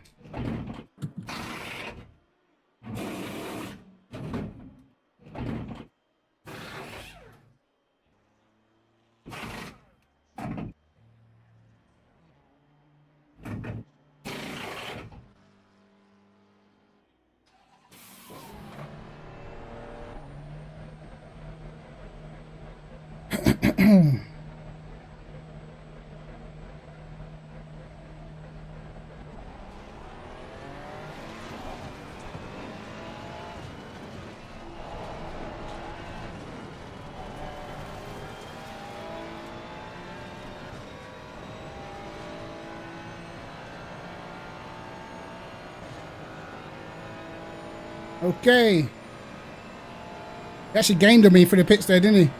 Okay. He actually gained on me for the pits there, didn't he?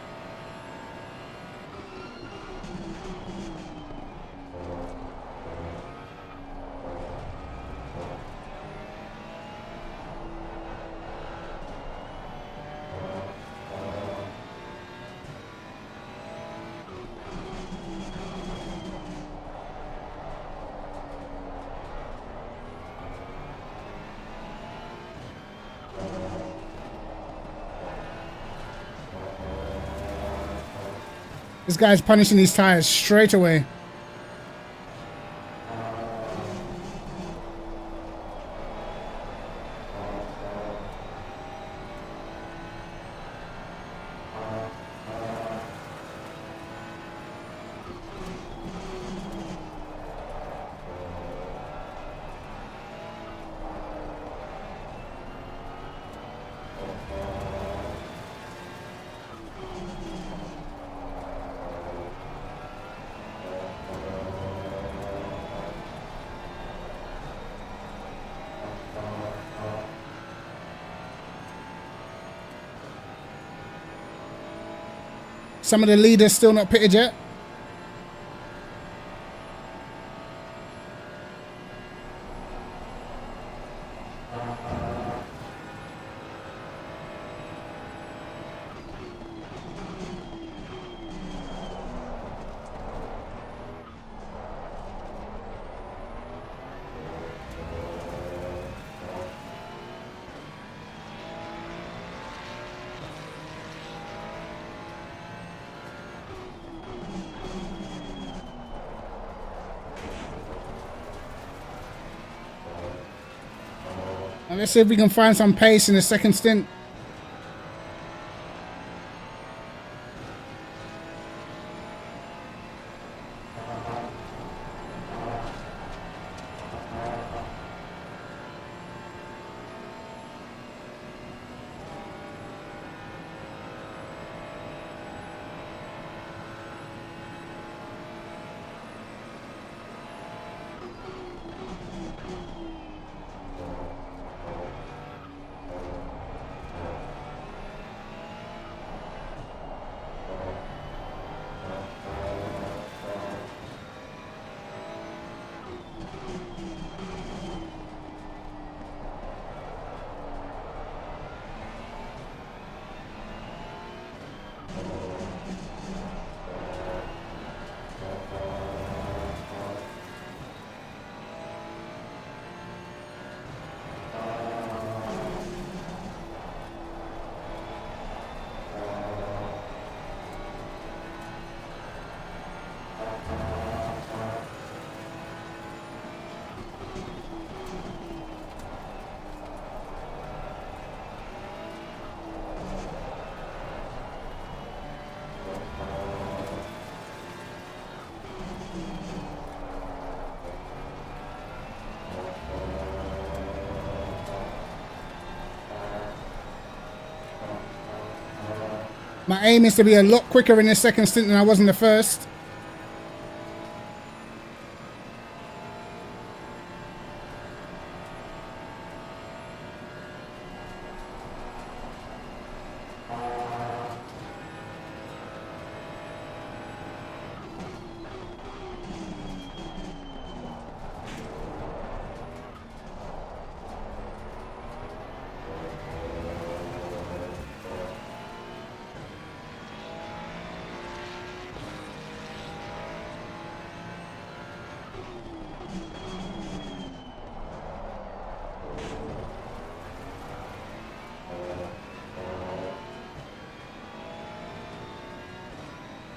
This guy's punishing these tires straight away. Some of the leaders still not pitted yet. And let's see if we can find some pace in the second stint. My aim is to be a lot quicker in the second stint than I was in the first.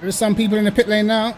There's some people in the pit lane now.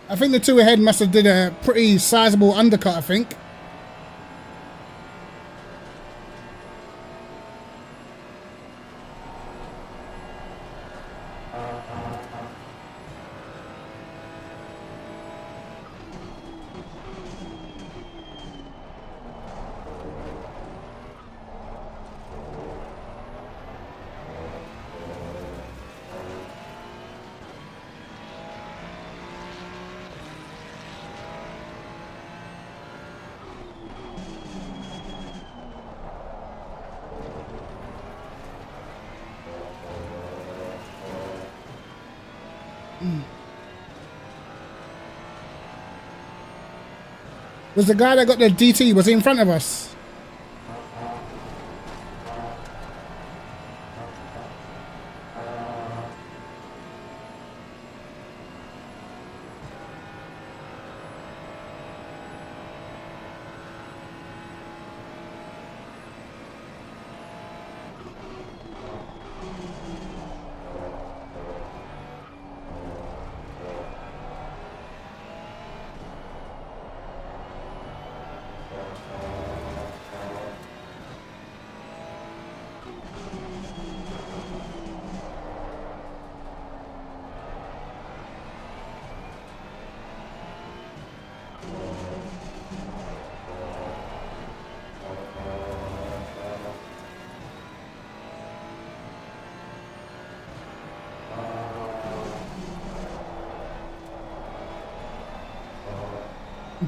I think the two ahead must have did a pretty sizable undercut, I think. Was the guy that got the DT, was he in front of us?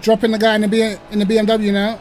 Dropping the guy in the BMW now.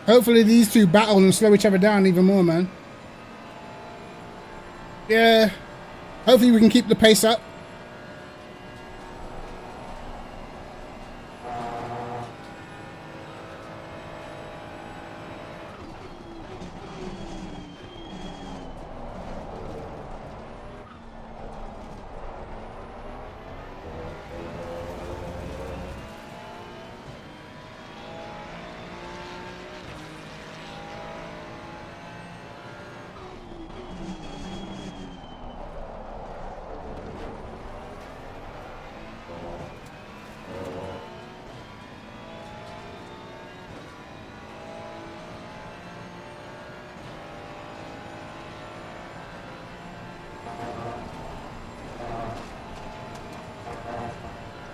Hopefully these two battle and slow each other down even more, man. Yeah. Hopefully we can keep the pace up.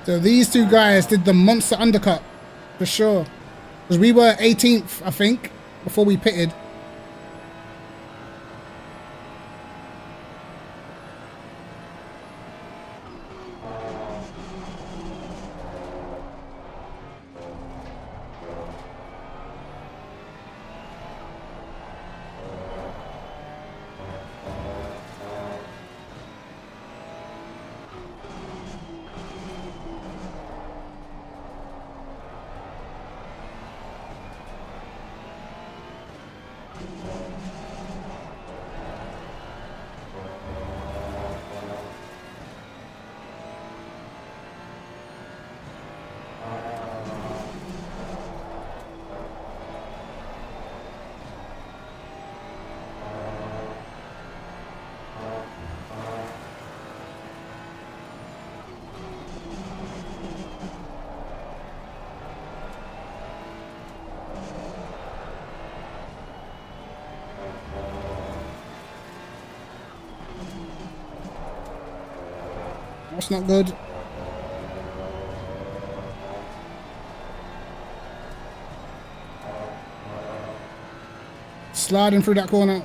So these two guys did the monster undercut for sure. Because we were 18th, I think, before we pitted. That's not good. Sliding through that corner.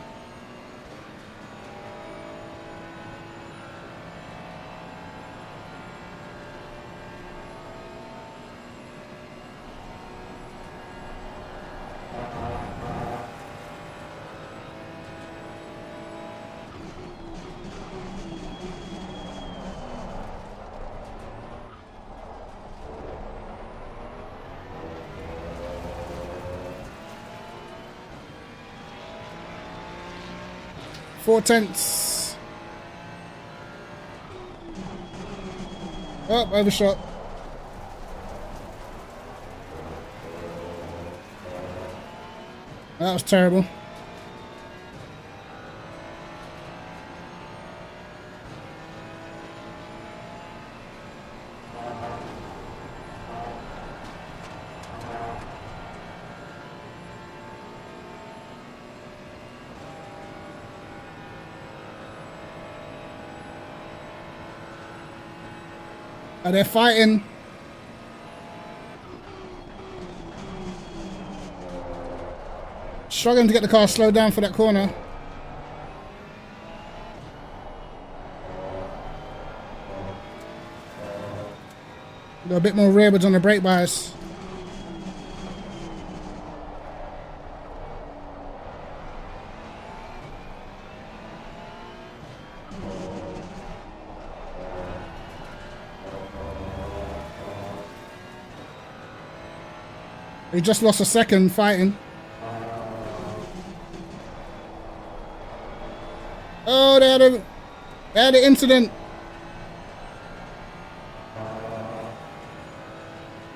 Four tenths. Oh, overshot. That was terrible. They're fighting. Struggling to get the car slowed down for that corner. Got a bit more rearwards on the brake bias. He just lost a second fighting. Oh, they had an incident.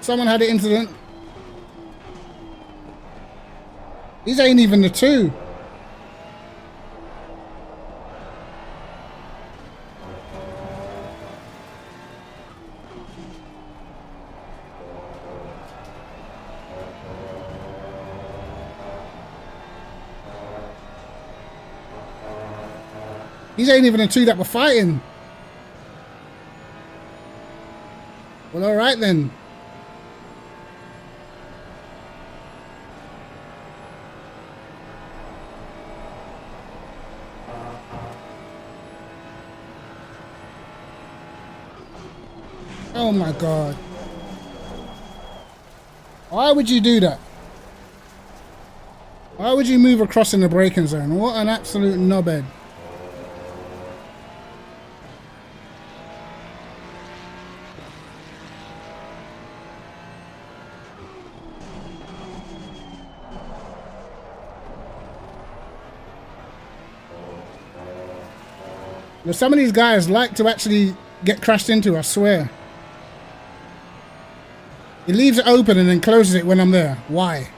Someone had an incident. These ain't even the two. These ain't even the two that were fighting. Well, all right then. Oh my God. Why would you do that? Why would you move across in the braking zone? What an absolute knobhead. Some of these guys like to actually get crashed into, I swear. He leaves it open and then closes it when I'm there. Why?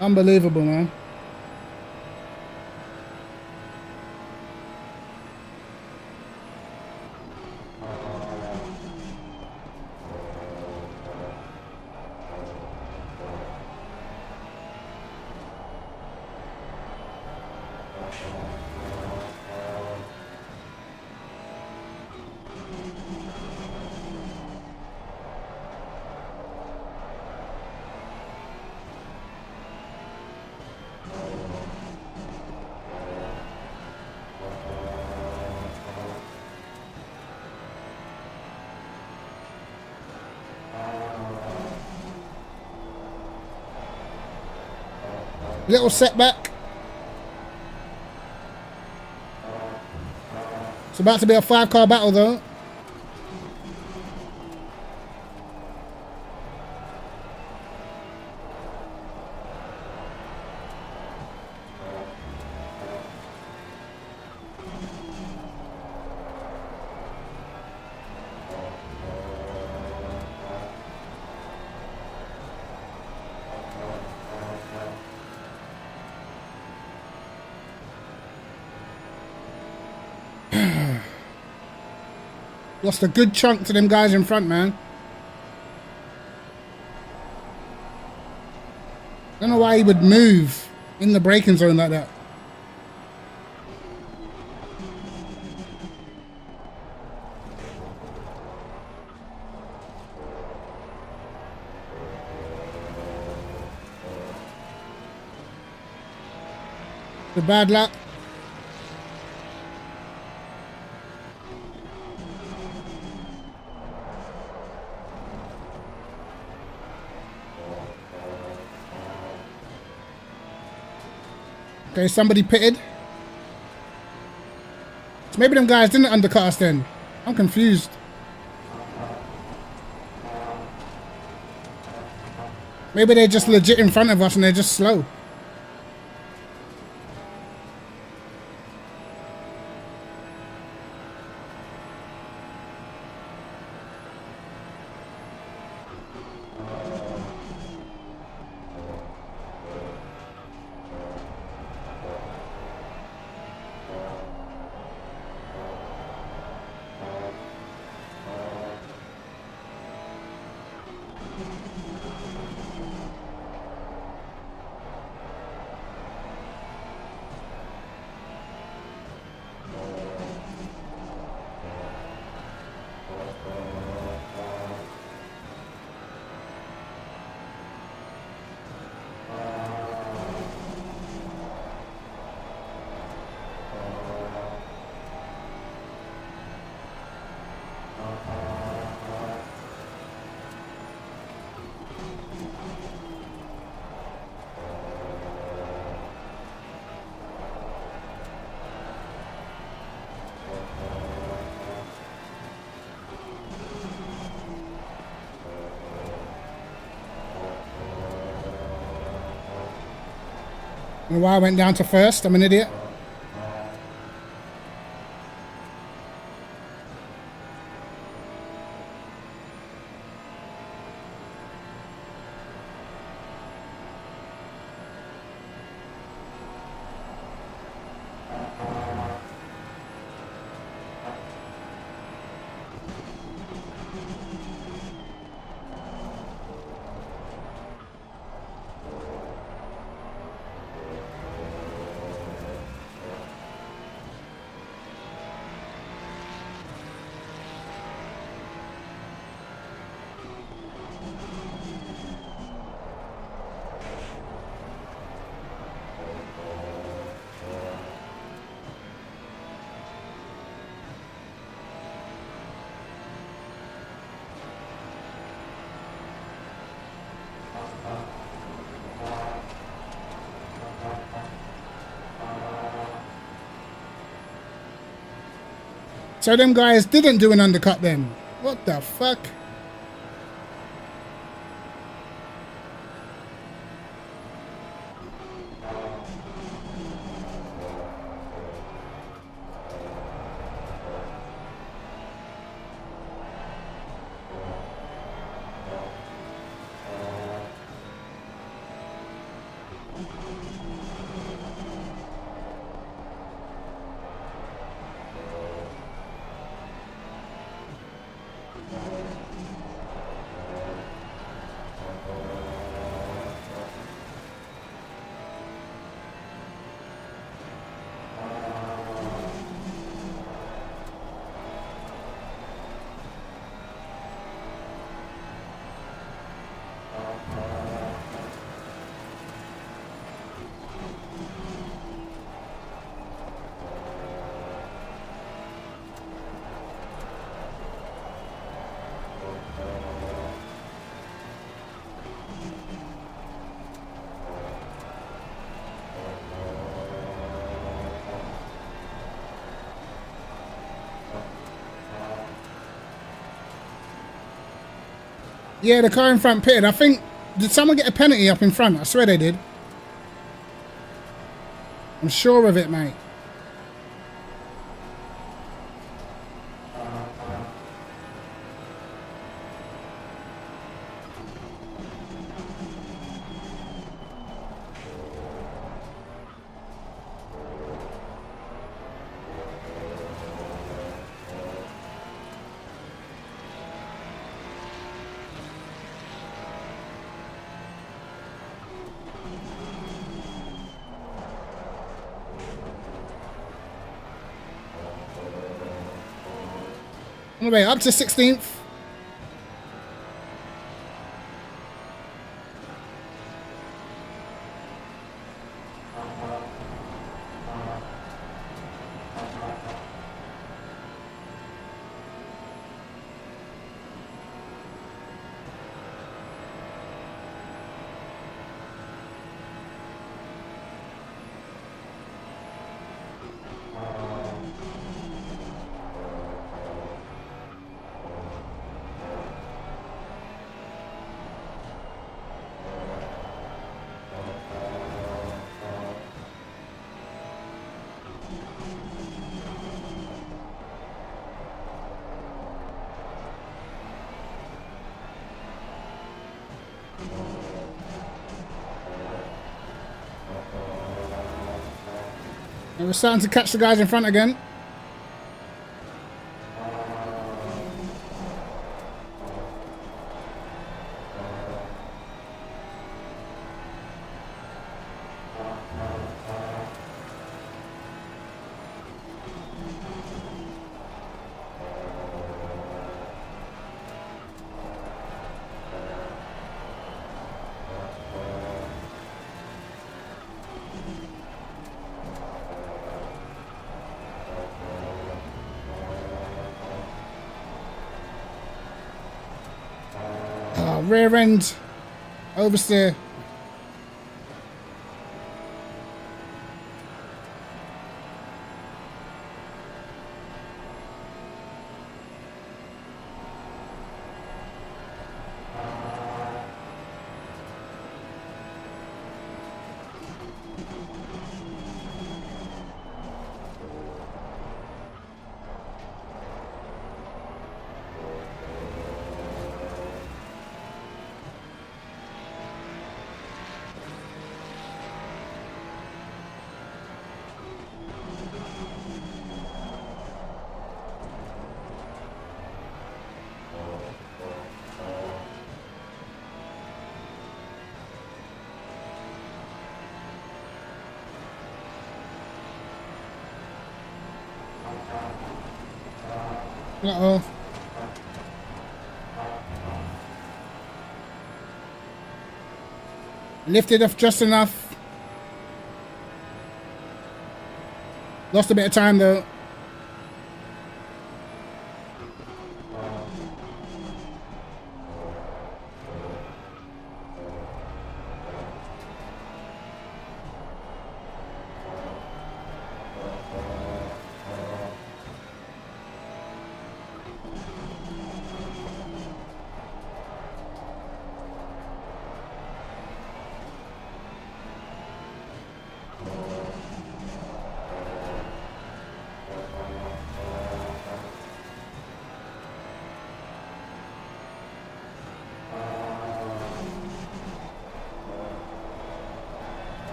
Unbelievable, man. Little setback. It's about to be a 5-car battle though. Lost a good chunk to them guys in front, man. Don't know why he would move in the braking zone like that. The bad lap. Okay, somebody pitted. So maybe them guys didn't undercut us then. I'm confused. Maybe they're just legit in front of us and they're just slow. And why I went down to first, I'm an idiot. So them guys didn't do an undercut then. What the fuck? Yeah, the car in front pitted. I think, did someone get a penalty up in front? I swear they did. I'm sure of it, mate. Anyway, up to 16th. And we're starting to catch the guys in front again. Rear end oversteer. Uh-oh. Lifted off just enough. Lost a bit of time though.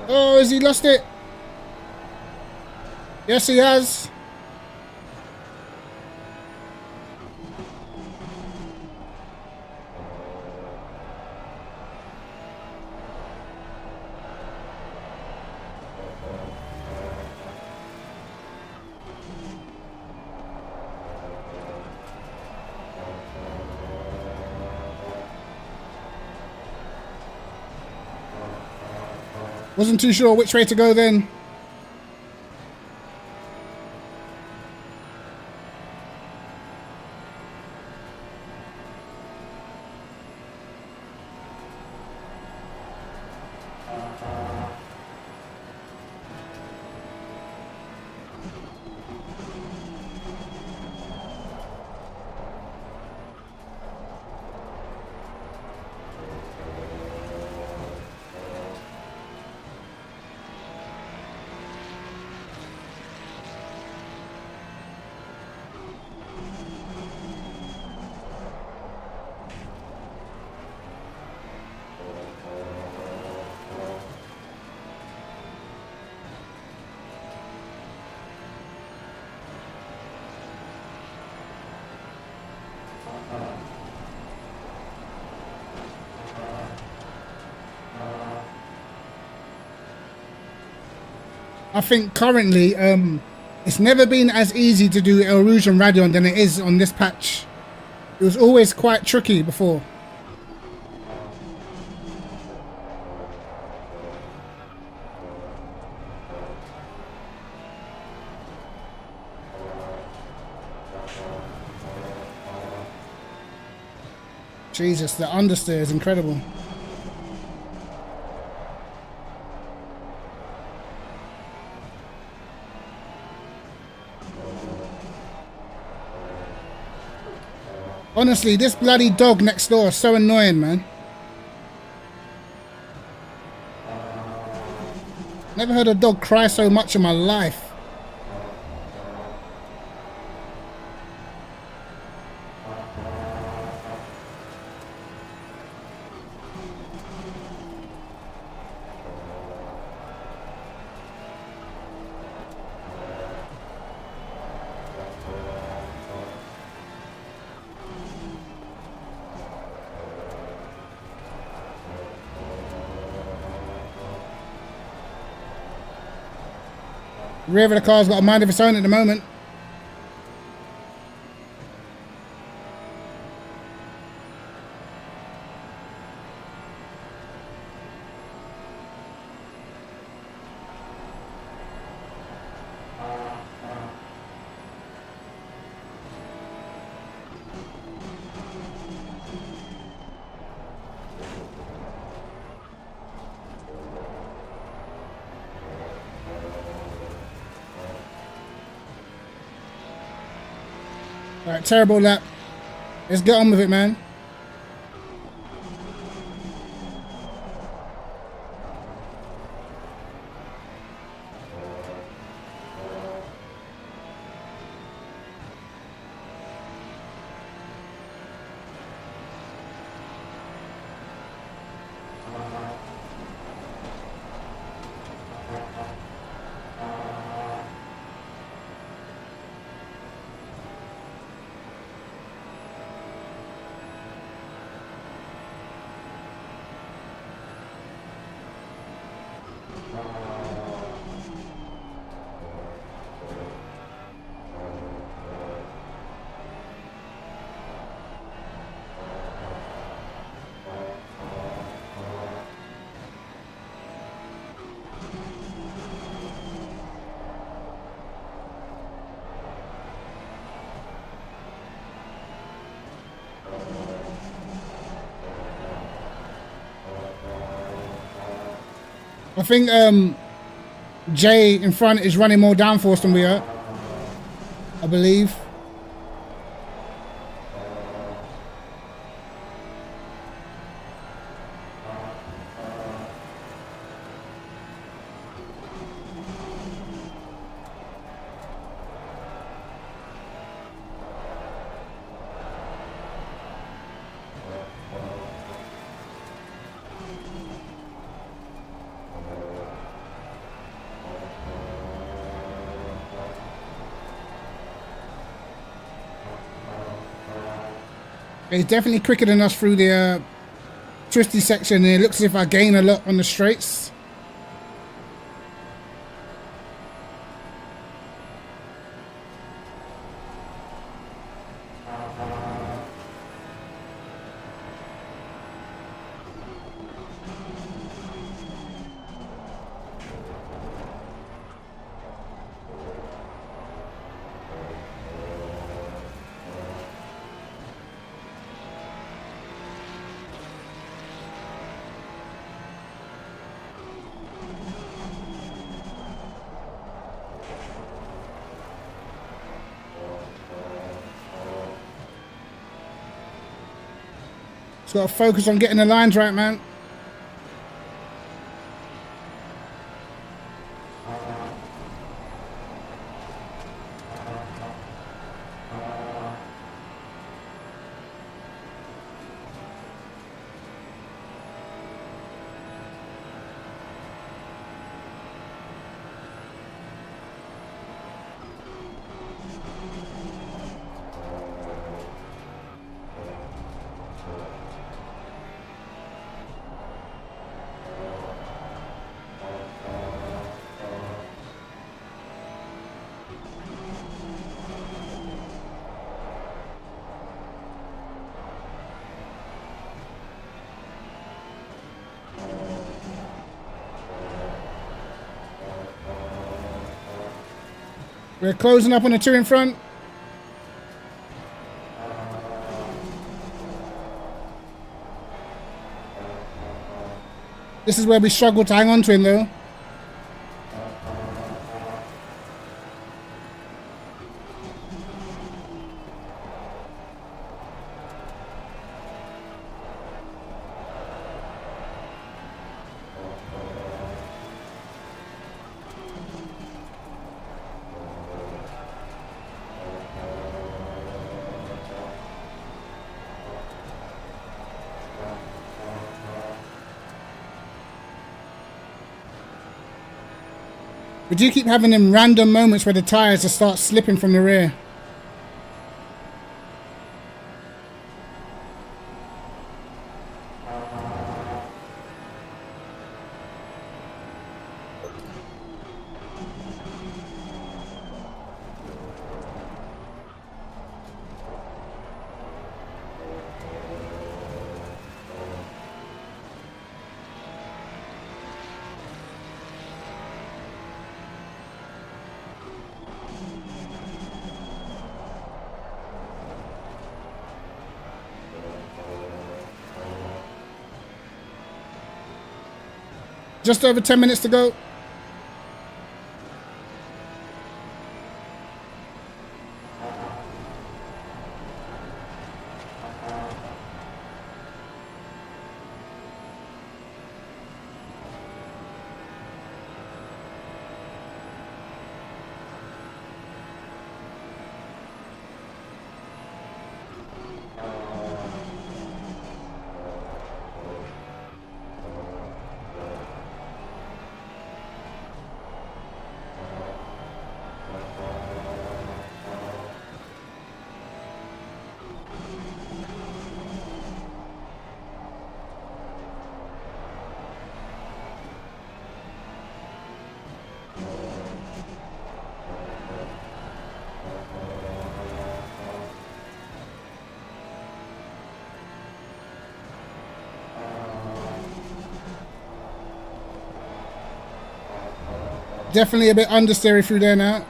Oh, has he lost it? Yes, he has. Wasn't too sure which way to go then. I think currently, it's never been as easy to do El Rouge and Radion than it is on this patch. It was always quite tricky before. Jesus, the understeer is incredible. Honestly, this bloody dog next door is so annoying, man. Never heard a dog cry so much in my life. Rear of the car's got a mind of its own at the moment. Alright, terrible lap. Let's get on with it, man. I think Jay in front is running more downforce than we are, I believe. He's definitely quicker than us through the twisty section, and it looks as if I gain a lot on the straights. Got to focus on getting the lines right, man. We're closing up on the two in front. This is where we struggle to hang on to him though. We do keep having them random moments where the tyres just start slipping from the rear. Just over 10 minutes to go. Definitely a bit understeery through there now.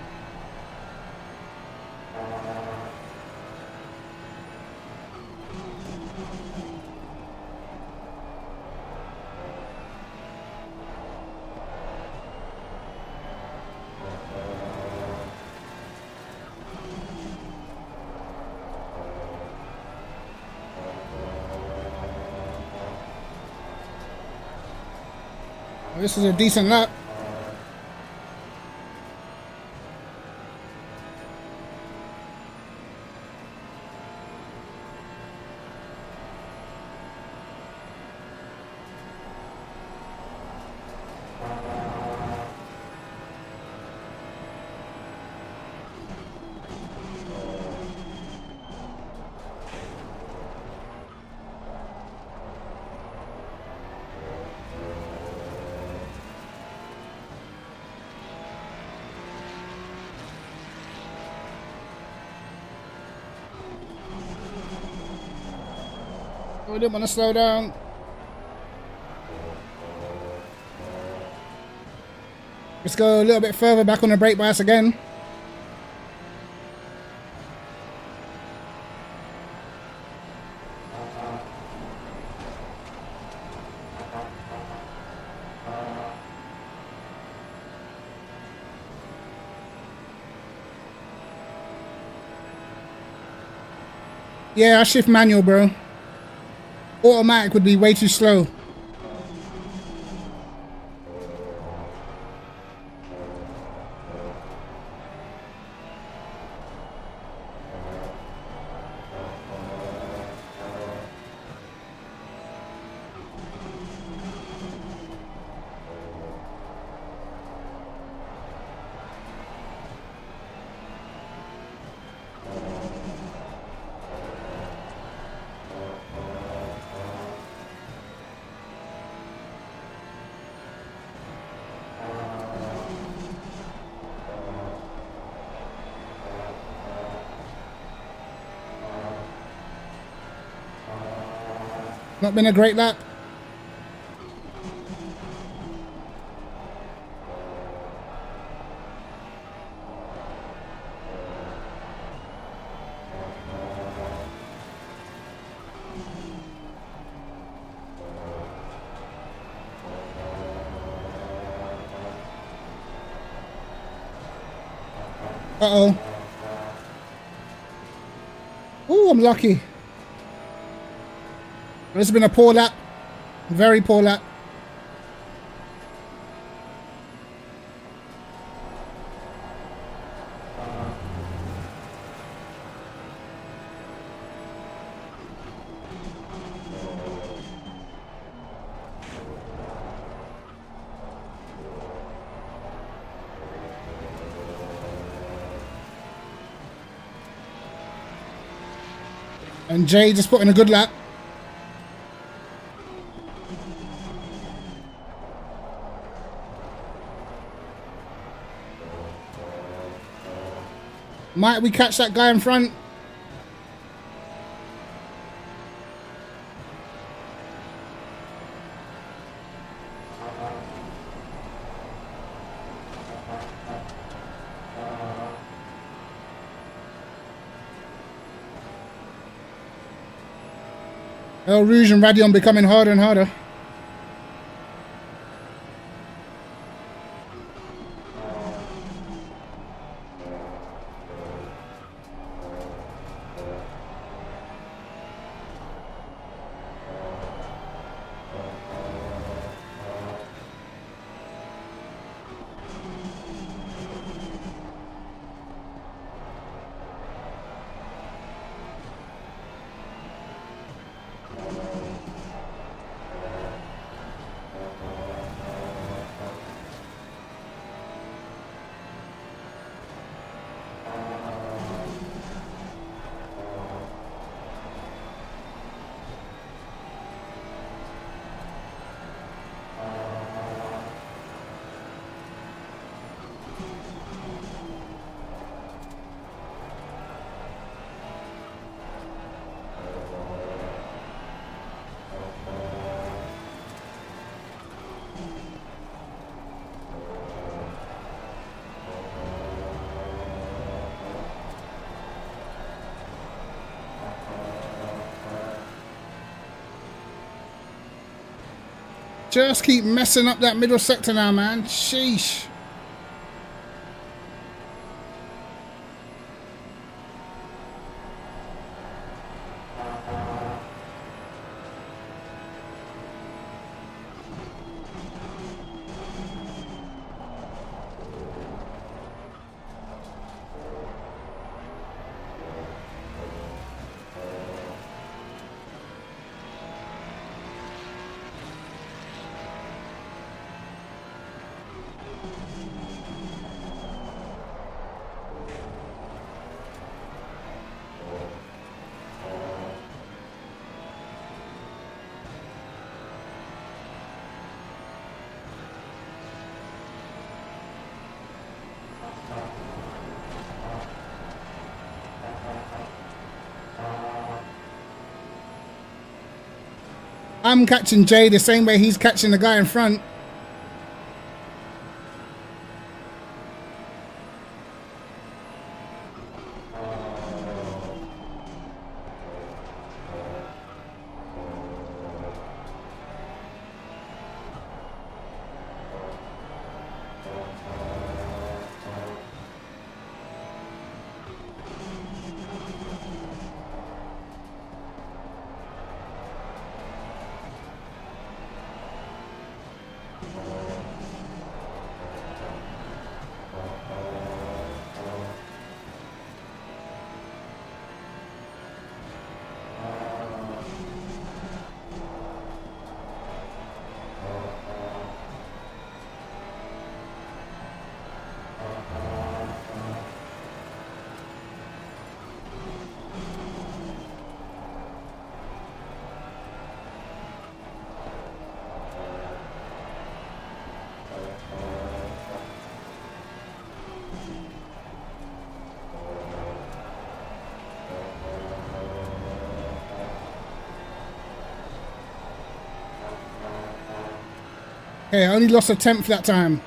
Well, this is a decent lap. We didn't want to slow down. Let's go a little bit further back on the brake bias again. Yeah, I shift manual, bro. Automatic would be way too slow. Not been a great lap. Uh-oh. Ooh, I'm lucky. This has been a poor lap. Very poor lap. And Jay just put in a good lap. Might we catch that guy in front? El Rouge and Radion becoming harder and harder. Just keep messing up that middle sector now, man. Sheesh. I'm catching Jay the same way he's catching the guy in front. Okay, I only lost a tenth that time.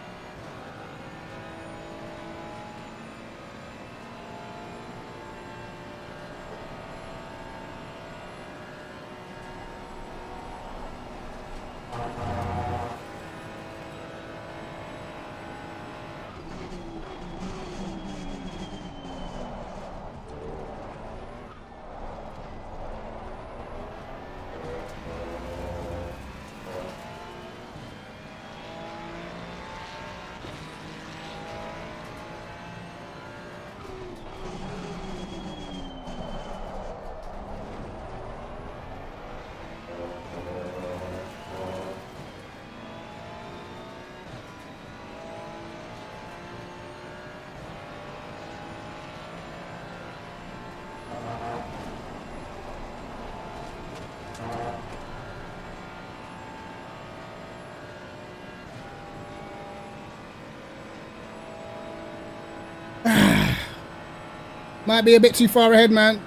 Might be a bit too far ahead, man.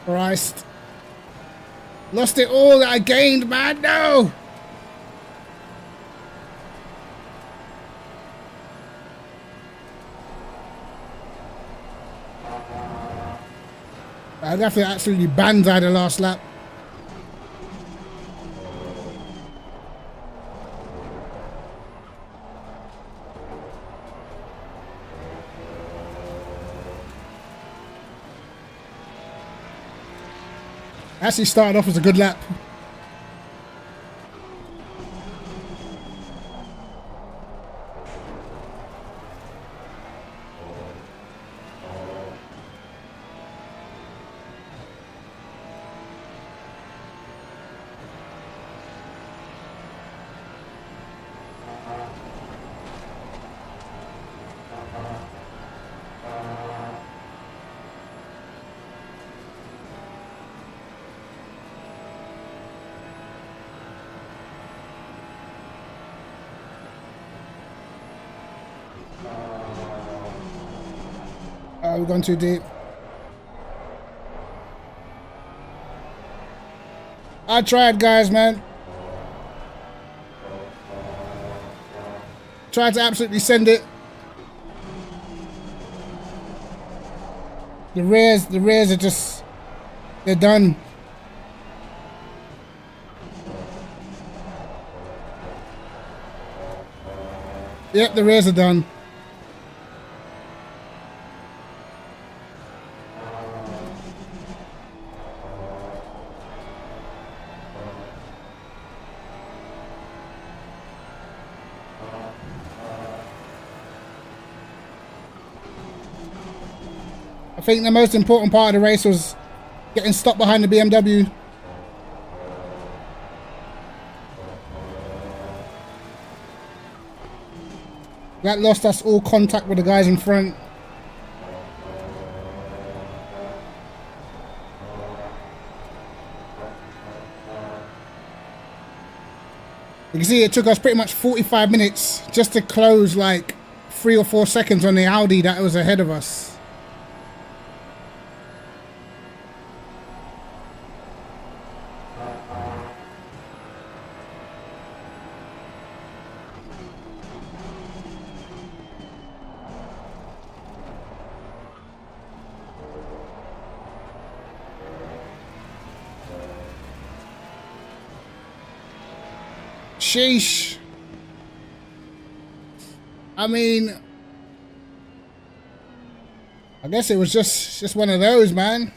Christ. Lost it all that I gained, man. No. I definitely absolutely banzai the last lap. Actually started off as a good lap. We've gone too deep. I tried, guys, man. Tried to absolutely send it. The rears are just, they're done. Yep, the rears are done. I think the most important part of the race was getting stopped behind the BMW. That lost us all contact with the guys in front. You can see it took us pretty much 45 minutes just to close like 3 or 4 seconds on the Audi that was ahead of us. Sheesh. I mean, I guess it was just one of those, man.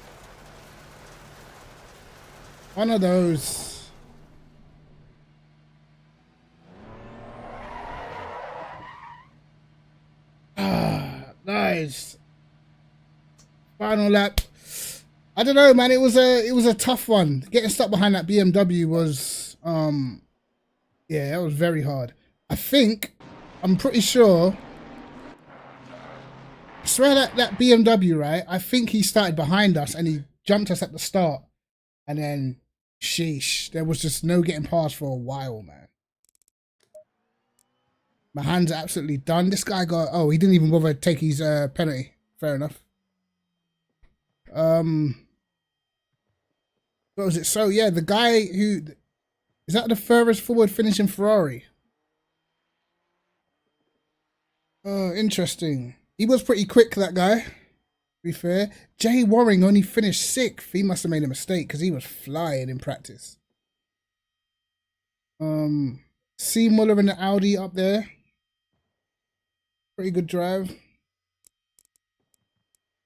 One of those. Nice. Final lap. I don't know, man. It was a tough one. Getting stuck behind that BMW was yeah, that was very hard. I'm pretty sure. I swear that BMW, right? I think he started behind us and he jumped us at the start. And then, sheesh, there was just no getting past for a while, man. My hands are absolutely done. This guy got, oh, he didn't even bother to take his penalty. Fair enough. What was it? So yeah, the guy who is that the furthest forward finishing Ferrari? Oh, interesting. He was pretty quick, that guy. To be fair, Jay Waring only finished 6th. He must have made a mistake because he was flying in practice. C Muller in the Audi up there. Pretty good drive.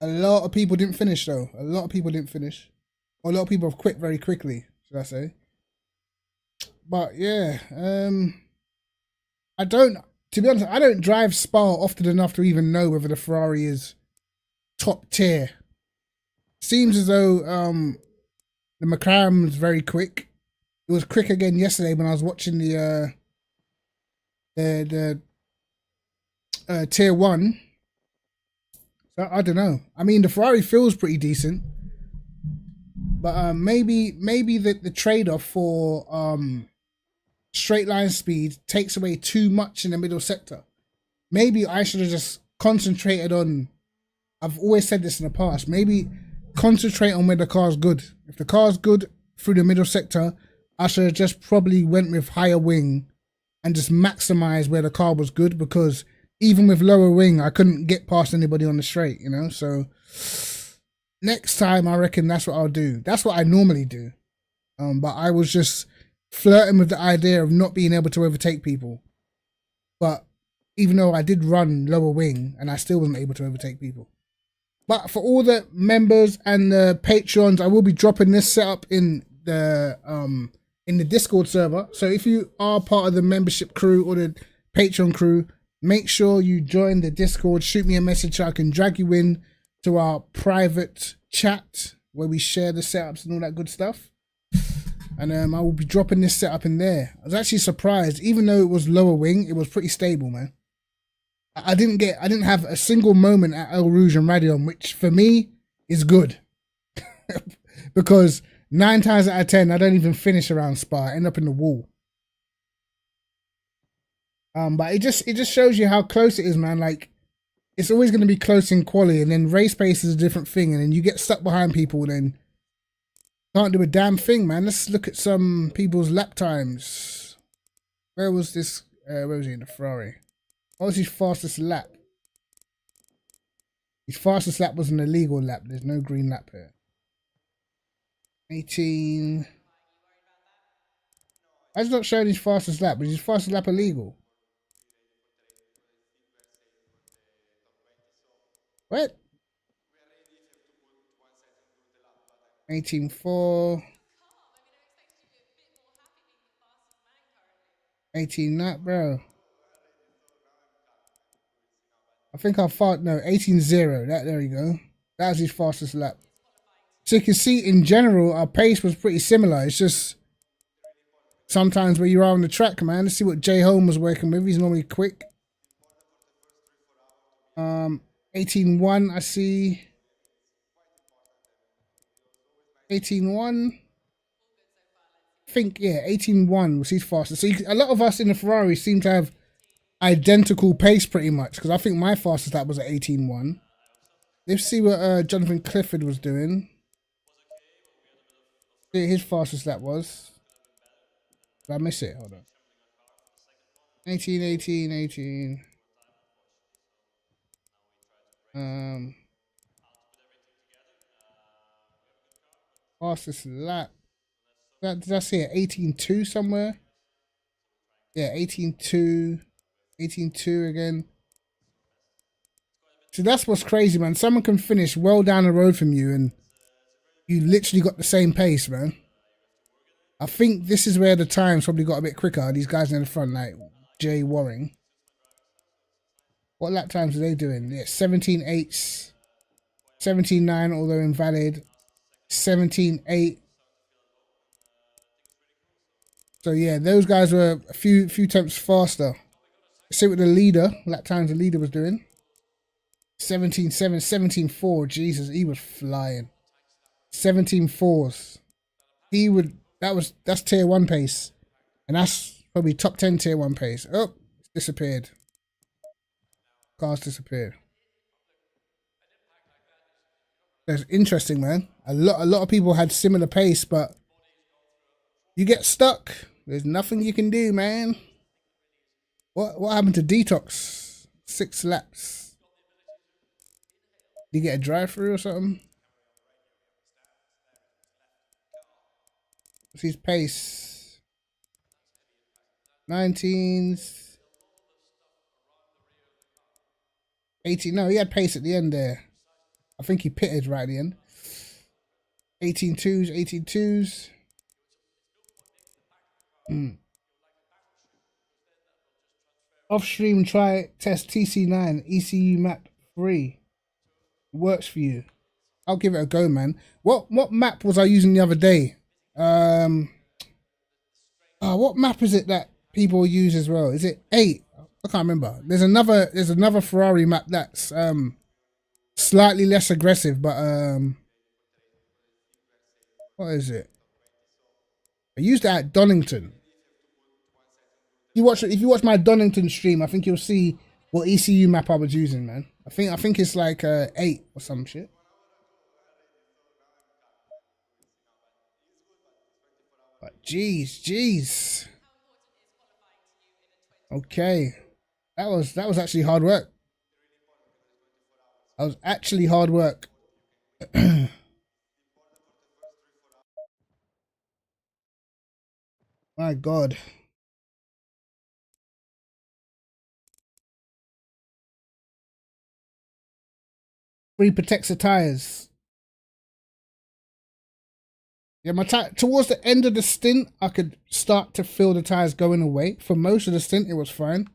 A lot of people didn't finish though. A lot of people didn't finish. Or a lot of people have quit very quickly, should I say. But yeah, to be honest, I don't drive Spa often enough to even know whether the Ferrari is top tier. Seems as though the McLaren was very quick. It was quick again yesterday when I was watching the tier 1. So I don't know. I mean, the Ferrari feels pretty decent, but maybe the trade-off for straight line speed takes away too much in the middle sector. Maybe I should have just concentrated on. I've always said this in the past. Maybe concentrate on where the car's good. If the car's good through the middle sector, I should have just probably went with higher wing and just maximize where the car was good, because even with lower wing, I couldn't get past anybody on the straight, you know? So next time, I reckon that's what I'll do. That's what I normally do. But I was just flirting with the idea of not being able to overtake people. But even though I did run lower wing, and I still wasn't able to overtake people. But for all the members and the patrons, I will be dropping this setup in the Discord server. So if you are part of the membership crew or the Patreon crew, make sure you join the Discord. Shoot me a message so I can drag you in to our private chat where we share the setups and all that good stuff. And I will be dropping this setup in there. I was actually surprised, even though it was lower wing, it was pretty stable, man. I didn't have a single moment at El Rouge and Radion, which for me is good. Because 9 times out of 10, I don't even finish around Spa. I end up in the wall. But it just shows you how close it is, man. Like, it's always going to be close in quali, and then race pace is a different thing, and then you get stuck behind people, then can't do a damn thing, man. Let's look at some people's lap times. Where was this? Where was he in the Ferrari? What was his fastest lap? His fastest lap was an illegal lap. There's no green lap here. 18. That's not showing his fastest lap, but his fastest lap illegal. What? 18.4. 18 nut, bro. I think I thought, no, 18.0. There you go. That was his fastest lap. So you can see in general, our pace was pretty similar. It's just sometimes where you are on the track, man. Let's see what J Home was working with. He's normally quick. 18.1, I see. 18.1. I think, yeah, 18.1 was his fastest. So a lot of us in the Ferrari seem to have identical pace pretty much, because I think my fastest lap was at 18.1. Let's see what Jonathan Clifford was doing. See what his fastest lap was. Did I miss it? Hold on. 18. Fastest lap. Did I see it? 18.2 somewhere? Yeah, 18.2. 18.2 again. So that's what's crazy, man. Someone can finish well down the road from you and you literally got the same pace, man. I think this is where the times probably got a bit quicker. These guys in the front, like Jay Waring. What lap times are they doing? Yeah, 17.8s. 17.9, although invalid. 17.8. So yeah, those guys were a few tenths faster. Let's see what the leader, lap times the leader was doing. 17.7, 17.4. Jesus, he was flying. 17.4s. That's tier 1 pace. And that's probably top 10 tier 1 pace. Oh, it's disappeared. Car's disappeared. That's interesting, man. A lot of people had similar pace, but You get stuck. There's nothing you can do, man. What happened to Detox? 6 laps. Did you get a drive-through or something? What's his pace? 19s. 18. No, he had pace at the end there. I think he pitted right at the end. 18.2s, 18.2s. Off stream, try test TC9 ECU map 3. Works for you. I'll give it a go, man. What map was I using the other day? What map is it that people use as well? Is it 8? I can't remember. There's another Ferrari map that's slightly less aggressive, but what is it? I used that at Donington. If you watch my Donington stream, I think you'll see what ECU map I was using, man. I think it's like 8 or some shit. But jeez. Okay, that was actually hard work. That was actually hard work. My God. Free protects the tires. Yeah, my towards the end of the stint, I could start to feel the tires going away. For most of the stint, it was fine.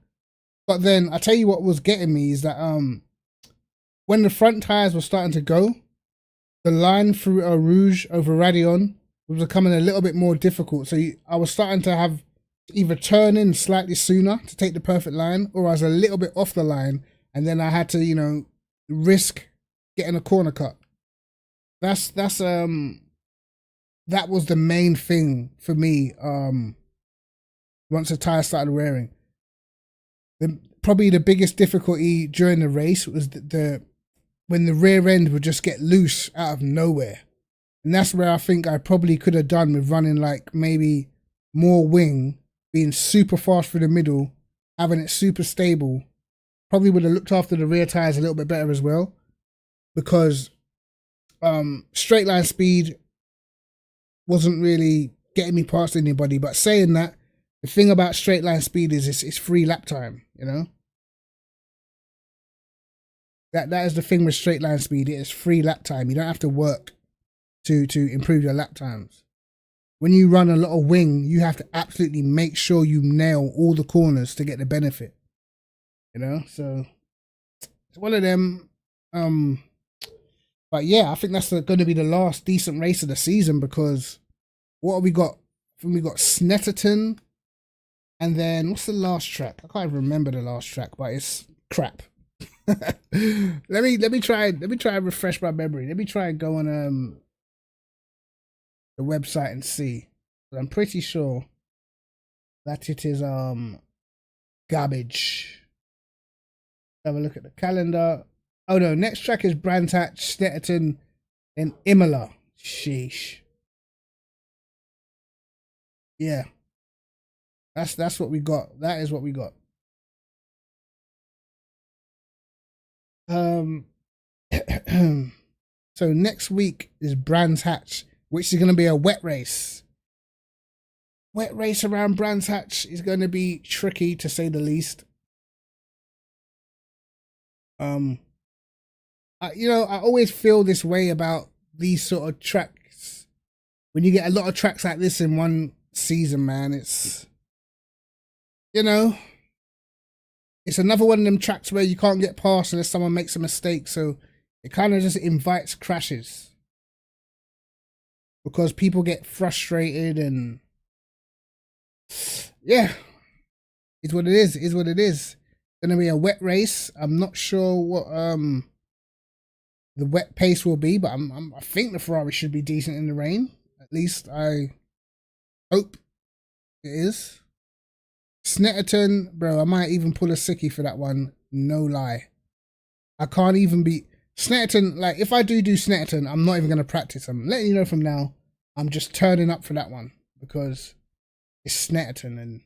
But then I tell you what was getting me is that when the front tires were starting to go, the line through Rouge over Radion was becoming a little bit more difficult. So I was starting to have either turn in slightly sooner to take the perfect line, or I was a little bit off the line, and then I had to, risk getting a corner cut. That was the main thing for me. Once the tires started wearing, probably the biggest difficulty during the race was when the rear end would just get loose out of nowhere, and that's where I think I probably could have done with running like maybe more wing, being super fast through the middle, having it super stable. Probably would have looked after the rear tires a little bit better as well, because straight line speed wasn't really getting me past anybody. But saying that, the thing about straight line speed is it's free lap time, That is the thing with straight line speed. It is free lap time. You don't have to work to improve your lap times. When you run a lot of wing, you have to absolutely make sure you nail all the corners to get the benefit. So it's one of them. But yeah, I think that's going to be the last decent race of the season, because what have we got? We got Snetterton, and then what's the last track? I can't even remember the last track, but it's crap. let me try and refresh my memory. Let me try and go on the website and see. But I'm pretty sure that it is garbage. Have a look at the calendar. Oh no, next track is Brands Hatch, Snetterton, and Imola. Sheesh. Yeah. That's what we got. That is what we got. So next week is Brands Hatch, which is going to be a wet race. Wet race around Brands Hatch is going to be tricky, to say the least. I always feel this way about these sort of tracks. When you get a lot of tracks like this in one season, man, it's another one of them tracks where you can't get past unless someone makes a mistake. So it kind of just invites crashes, because people get frustrated, and yeah, it's what it is. It's what it is. It's gonna be a wet race. I'm not sure what the wet pace will be, but I think the Ferrari should be decent in the rain. At least I hope it is. Snetterton, bro, I might even pull a sickie for that one. No lie. I can't even beat Snetterton. Like, if I do Snetterton, I'm not even going to practice. I'm letting you know from now, I'm just turning up for that one, because it's Snetterton, and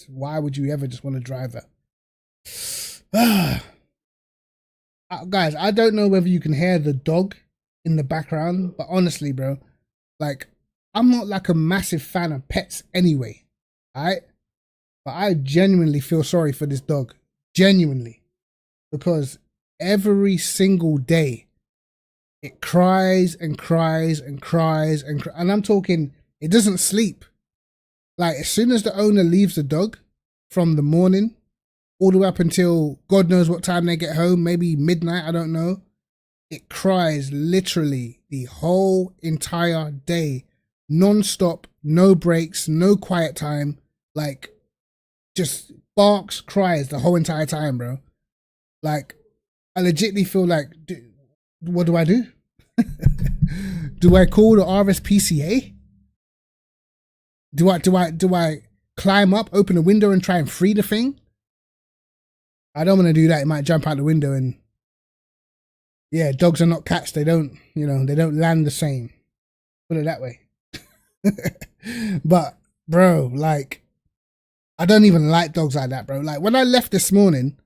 why would you ever just want to drive that? Guys, I don't know whether you can hear the dog in the background, but honestly, bro, like, I'm not like a massive fan of pets anyway, alright? But I genuinely feel sorry for this dog, genuinely, because every single day it cries and cries and cries and I'm talking, it doesn't sleep. Like, as soon as the owner leaves the dog from the morning all the way up until God knows what time they get home, maybe midnight, I don't know, it cries literally the whole entire day, non-stop, no breaks, no quiet time, like, just barks, cries the whole entire time, bro. Like, I legitimately feel like, what do I do? Do I call the RSPCA? Do I climb up, open a window and try and free the thing? I don't want to do that. It might jump out the window, and yeah, dogs are not cats. They don't, they don't land the same. Put it that way. But bro, like, I don't even like dogs like that, bro. Like, when I left this morning,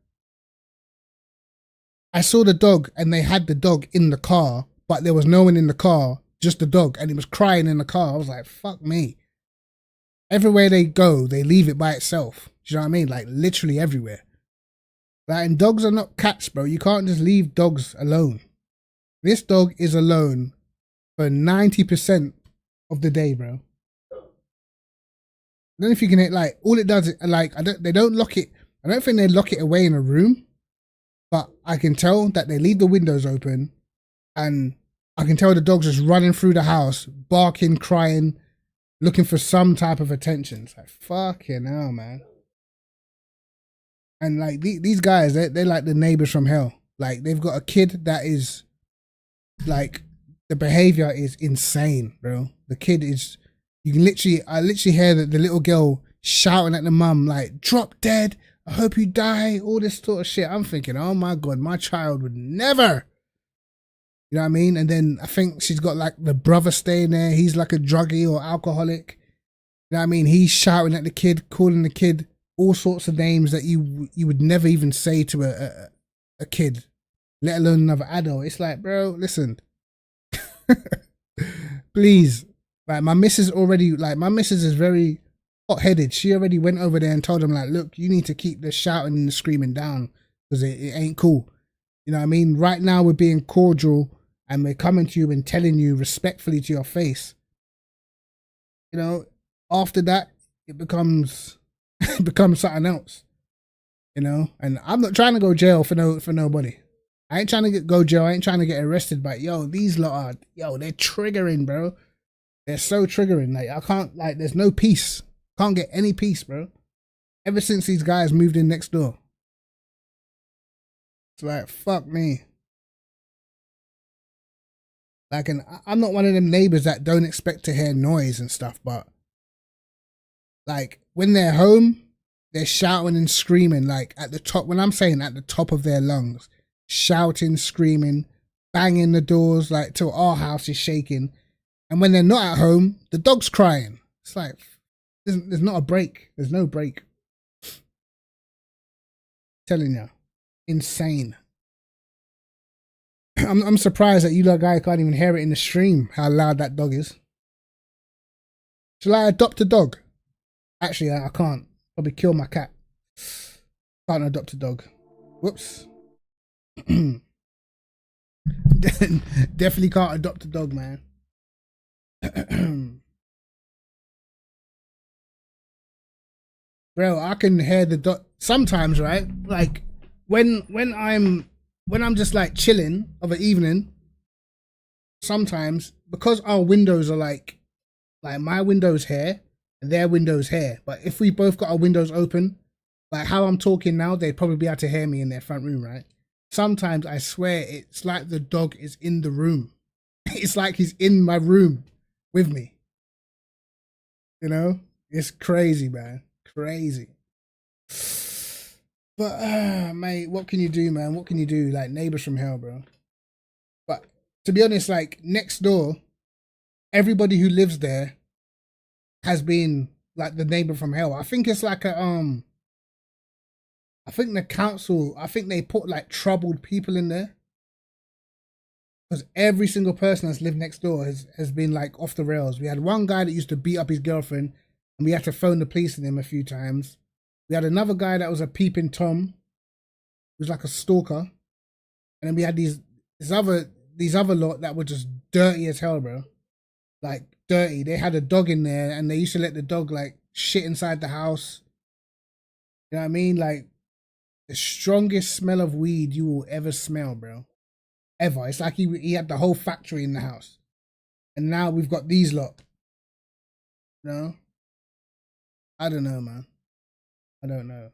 I saw the dog and they had the dog in the car, but there was no one in the car, just the dog, and it was crying in the car. I was like, fuck me. Everywhere they go, they leave it by itself. Do you know what I mean? Like, literally everywhere. Like, and dogs are not cats, bro. You can't just leave dogs alone. This dog is alone for 90% of the day, bro. I don't know if you can hit, like, all it does is, like, they don't lock it. I don't think they lock it away in a room, but I can tell that they leave the windows open, and I can tell the dog's just running through the house, barking, crying, looking for some type of attention. It's like, fucking hell, man. And like, these guys, they're like the neighbors from hell. Like, they've got a kid that is, like, the behavior is insane, bro. The kid is, I literally hear that the little girl shouting at the mum, like, drop dead, I hope you die, all this sort of shit. I'm thinking, oh my God, my child would never. You know what I mean? And then I think she's got like the brother staying there. He's like a druggie or alcoholic. You know what I mean? He's shouting at the kid, calling the kid all sorts of names that you would never even say to a kid, let alone another adult. It's like, bro, listen. Please. Like, my missus is very hot-headed. She already went over there and told him, like, look, you need to keep the shouting and the screaming down, because it ain't cool. You know what I mean? Right now we're being cordial and we're coming to you and telling you respectfully to your face. You know, after that, it becomes something else. You know, and I'm not trying to go jail for nobody. I ain't trying to go jail. I ain't trying to get arrested. But yo, these lot are, they're triggering, bro. They're so triggering. Like, I can't, like, there's no peace. Can't get any peace, bro. Ever since these guys moved in next door. It's like, fuck me. Like, and I'm not one of them neighbors that don't expect to hear noise and stuff, but like, when they're home, they're shouting and screaming, like, at the top, when I'm saying at the top of their lungs, shouting, screaming, banging the doors, like, till our house is shaking. And when they're not at home, the dog's crying. It's like, there's not a break. There's no break. Telling you, insane. I'm surprised that you little guy can't even hear it in the stream, how loud that dog is. Shall I adopt a dog? Actually, I can't. Probably kill my cat. Can't adopt a dog. Whoops. Definitely can't adopt a dog, man. Bro, I can hear the dog sometimes, right? Like, when I'm just like chilling of an evening, sometimes, because our windows are like my window's here and their window's here, but if we both got our windows open, like how I'm talking now, they'd probably be able to hear me in their front room, right? Sometimes I swear it's like the dog is in the room. It's like he's in my room with me. You know? It's crazy, man. Crazy. But, mate, what can you do, man? What can you do? Like, neighbors from hell, bro. But, to be honest, like, next door, everybody who lives there has been like the neighbor from hell. I think it's like a I think the council, I think they put like troubled people in there. Because every single person that's lived next door has been like off the rails. We had one guy that used to beat up his girlfriend and we had to phone the police on him a few times. We had another guy that was a peeping Tom, who was like a stalker. And then we had these other lot that were just dirty as hell, bro. Like dirty. They had a dog in there and they used to let the dog like shit inside the house. You know what I mean? Like the strongest smell of weed you will ever smell, bro. Ever. It's like he had the whole factory in the house. And now we've got these lot. You know? I don't know, man. I don't know.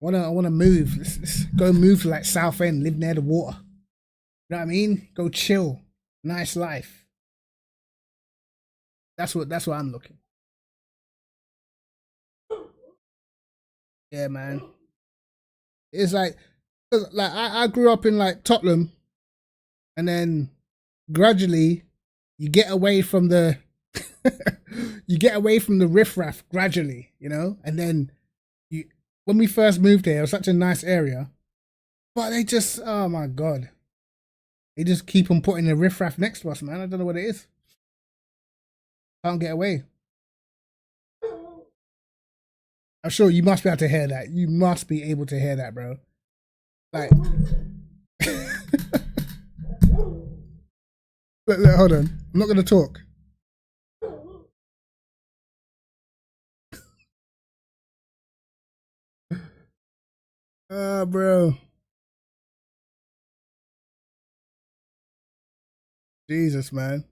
I wanna move. Let's go move to like Southend, live near the water. You know what I mean? Go chill. Nice life. That's what I'm looking. Yeah, man. It's like I grew up in like Tottenham, and then gradually you get away from the you get away from the riffraff gradually, you know. And then when we first moved here, it was such a nice area, but they just, oh my god, they just keep on putting the riffraff next to us, man. I don't know what it is. Can't get away. I'm sure you must be able to hear that. You must be able to hear that, bro. Like, look, hold on. I'm not gonna talk. Bro. Jesus, man.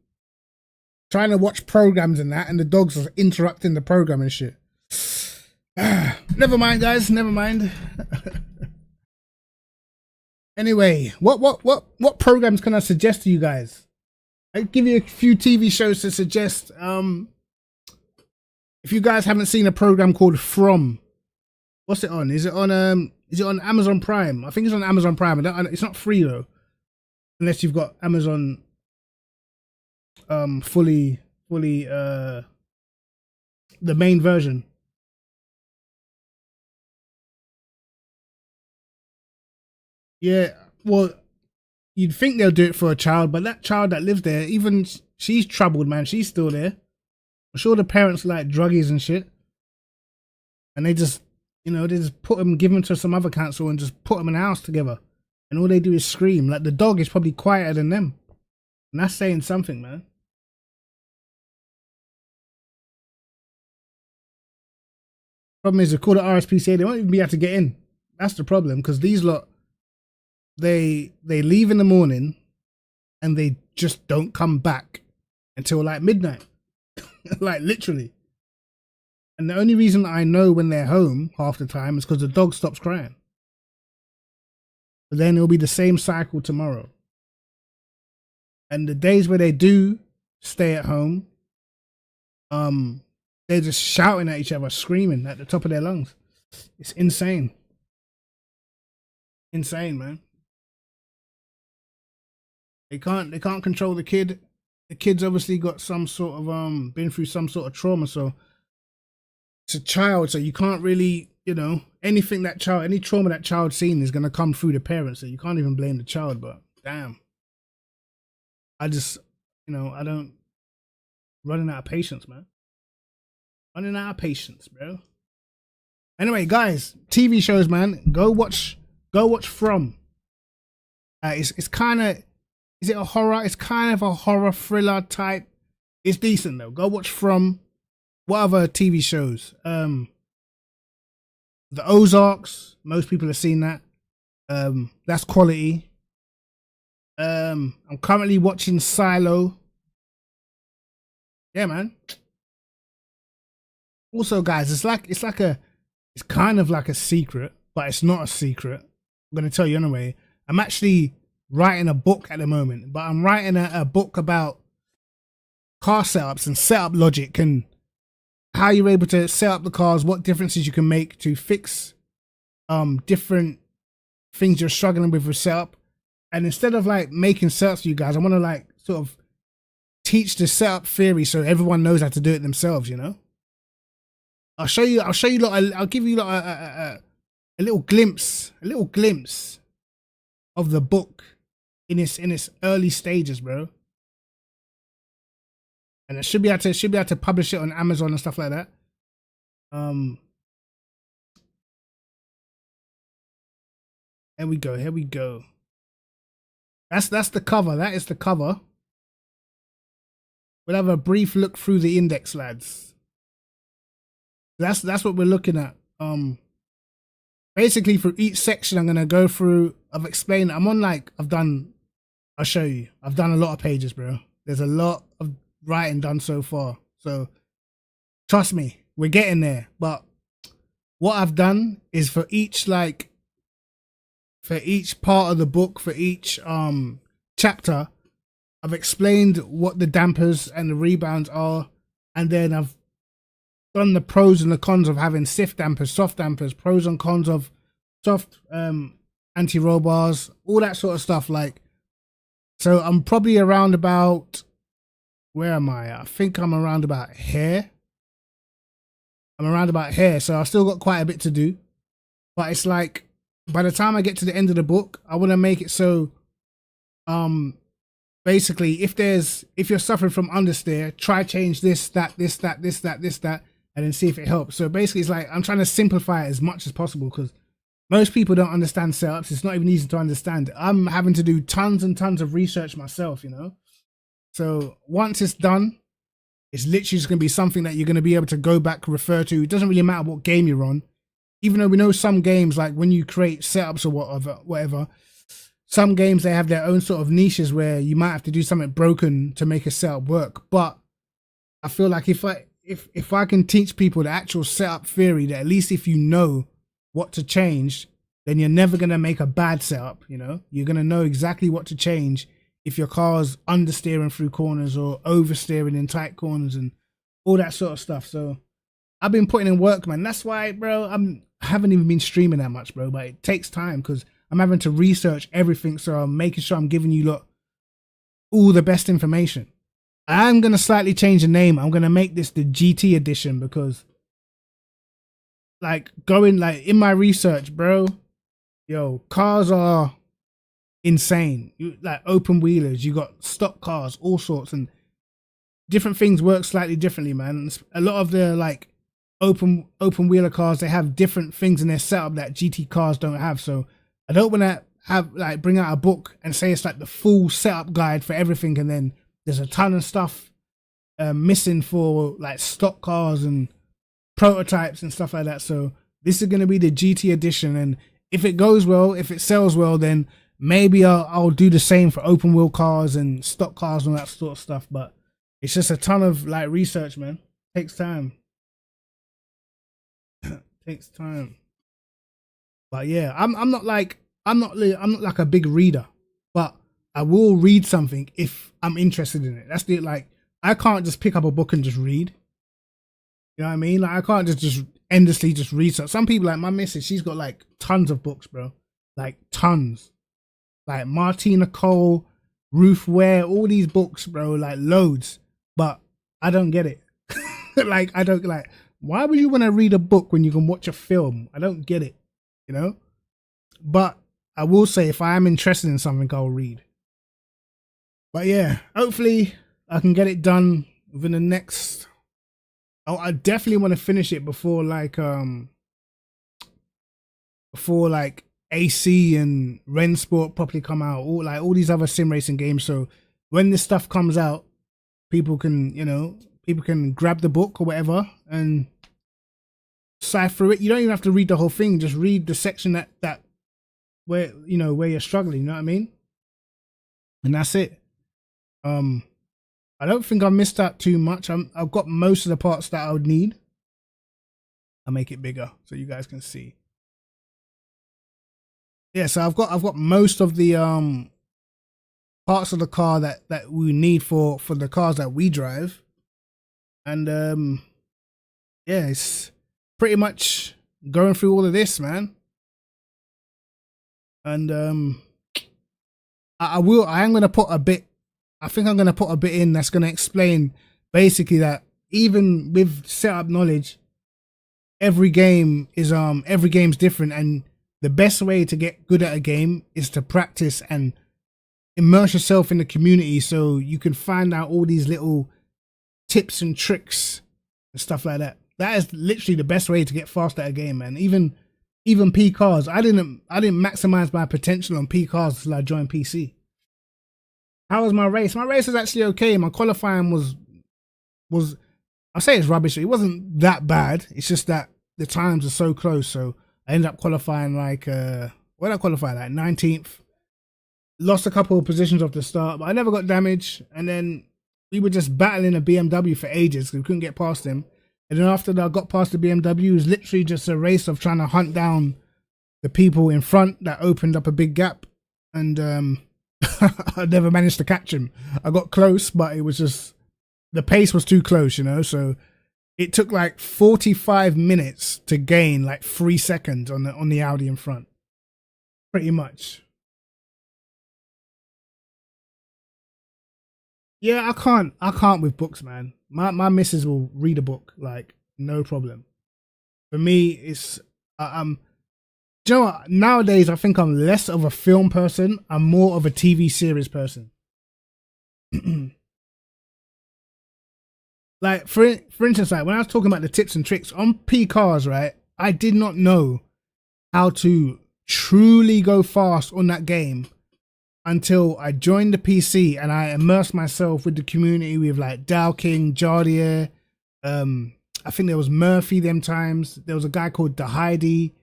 Trying to watch programs and that, and the dogs are interrupting the program and shit. Never mind, guys. Never mind. Anyway, what programs can I suggest to you guys? I'll give you a few TV shows to suggest. If you guys haven't seen a program called From, what's it on? Is it on Amazon Prime? I think it's on Amazon Prime. It's not free though, unless you've got Amazon fully the main version. Yeah, well, you'd think they'll do it for a child, but that child that lives there, even she's troubled, man. She's still there. I'm sure the parents are like druggies and shit, and they just, you know, they just give them to some other council and just put them in a house together, and all they do is scream. Like the dog is probably quieter than them, and that's saying something, man. Problem is, they call the RSPCA, they won't even be able to get in. That's the problem, because these lot, they leave in the morning and they just don't come back until like midnight. Like literally. And the only reason I know when they're home half the time is because the dog stops crying. But then it'll be the same cycle tomorrow. And the days where they do stay at home, they're just shouting at each other, screaming at the top of their lungs. It's insane. Insane, man. They can't control the kid. The kid's obviously got some sort of been through some sort of trauma, so it's a child, so you can't really, you know, any trauma that child's seen is gonna come through the parents, so you can't even blame the child. But damn, I just, you know, I don't, running out of patience, man. Running out of patience, bro. Anyway, guys, TV shows, man. Go watch From. It's kind of, is it a horror? It's kind of a horror thriller type. It's decent though. Go watch From. What other TV shows? The Ozarks. Most people have seen that. That's quality. I'm currently watching Silo. Yeah, man. Also, guys, it's kind of like a secret, but it's not a secret. I'm gonna tell you anyway. I'm actually writing a book at the moment, but I'm writing a book about car setups and setup logic and how you're able to set up the cars, what differences you can make to fix different things you're struggling with setup. And instead of like making setups for you guys, I want to like sort of teach the setup theory so everyone knows how to do it themselves, you know. I'll show you lot, I'll give you lot a little glimpse of the book in its early stages, bro. And it should be able to publish it on Amazon and stuff like that. Here we go. That's the cover. That is the cover. We'll have a brief look through the index, lads. That's what we're looking at. Basically for each section I'm gonna go through. I've explained. I'll show you. I've done a lot of pages, bro. There's a lot of writing done so far. So trust me, we're getting there. But what I've done is for each part of the book, for each chapter, I've explained what the dampers and the rebounds are, and then I've done the pros and the cons of having stiff dampers, soft dampers, pros and cons of soft anti-roll bars, all that sort of stuff. Like, so I'm probably around about, where am I? I think I'm around about here. So I've still got quite a bit to do. But it's like, by the time I get to the end of the book, I want to make it so, basically, if you're suffering from understeer, try change this, that, and then see if it helps. So basically, it's like I'm trying to simplify it as much as possible because most people don't understand setups. It's not even easy to understand. I'm having to do tons and tons of research myself, you know. So once it's done, it's literally just going to be something that you're going to be able to go back, refer to. It doesn't really matter what game you're on. Even though we know some games, like when you create setups or whatever, some games, they have their own sort of niches where you might have to do something broken to make a setup work. But I feel like if I can teach people the actual setup theory, that at least if you know what to change, then you're never going to make a bad setup, you know? You're going to know exactly what to change if your car's understeering through corners or oversteering in tight corners and all that sort of stuff. So I've been putting in work, man. That's why, bro, I haven't even been streaming that much, bro, but it takes time because I'm having to research everything. So I'm making sure I'm giving you lot all the best information. I'm going to slightly change the name. I'm going to make this the GT edition because in my research, bro, yo, cars are insane. Like open wheelers, you got stock cars, all sorts, and different things work slightly differently, man. A lot of the like open wheeler cars, they have different things in their setup that GT cars don't have. So I don't want to have bring out a book and say it's like the full setup guide for everything, and then there's a ton of stuff missing for like stock cars and prototypes and stuff like that. So this is going to be the GT edition, and if it goes well, if it sells well, then maybe I'll do the same for open wheel cars and stock cars and all that sort of stuff. But it's just a ton of like research, man. Takes time. Takes time. But yeah, I'm not like a big reader, but I will read something if I'm interested in it. That's the, like, I can't just pick up a book and just read. You know what I mean? Like, I can't just endlessly just read. So some people, like my missus, she's got like tons of books, bro. Like tons. Like Martina Cole, Ruth Ware, all these books, bro, like loads. But I don't get it. Like, I don't like, why would you want to read a book when you can watch a film? I don't get it, you know? But I will say, if I am interested in something, I'll read. But yeah, hopefully I can get it done within the next, I definitely want to finish it before AC and Rensport properly come out, all these other sim racing games. So when this stuff comes out, people can grab the book or whatever and cipher through it. You don't even have to read the whole thing. Just read the section that where you're struggling. You know what I mean? And that's it. I don't think I missed out too much. I've got most of the parts that I would need. I'll make it bigger so you guys can see. Yeah, so I've got most of the parts of the car that we need for the cars that we drive. And yeah, it's pretty much going through all of this, man. And I am gonna put a bit I think I'm gonna put a bit in that's gonna explain basically that even with setup knowledge, every game's different, and the best way to get good at a game is to practice and immerse yourself in the community so you can find out all these little tips and tricks and stuff like that. That is literally the best way to get fast at a game, man. Even P cars, I didn't maximize my potential on P cars until I joined PC. How was my race? My race was actually okay. My qualifying was I say it's rubbish. It wasn't that bad. It's just that the times are so close. So I ended up qualifying like what did I qualify like 19th. Lost a couple of positions off the start, but I never got damaged. And then we were just battling a BMW for ages because we couldn't get past him. And then after that, I got past the BMW, it was literally just a race of trying to hunt down the people in front that opened up a big gap. And I never managed to catch him. I got close, but it was just, the pace was too close, you know? So it took like 45 minutes to gain like 3 seconds on the Audi in front. Pretty much. Yeah, I can't with books, man. My missus will read a book, like, no problem. For me, it's, do you know what? Nowadays, I think I'm less of a film person. I'm more of a TV series person. Like, for instance, like, when I was talking about the tips and tricks on P cars, right? I did not know how to truly go fast on that game until I joined the PC and I immersed myself with the community with like Dow King, Jardier, I think there was Murphy them times. There was a guy called Heidi.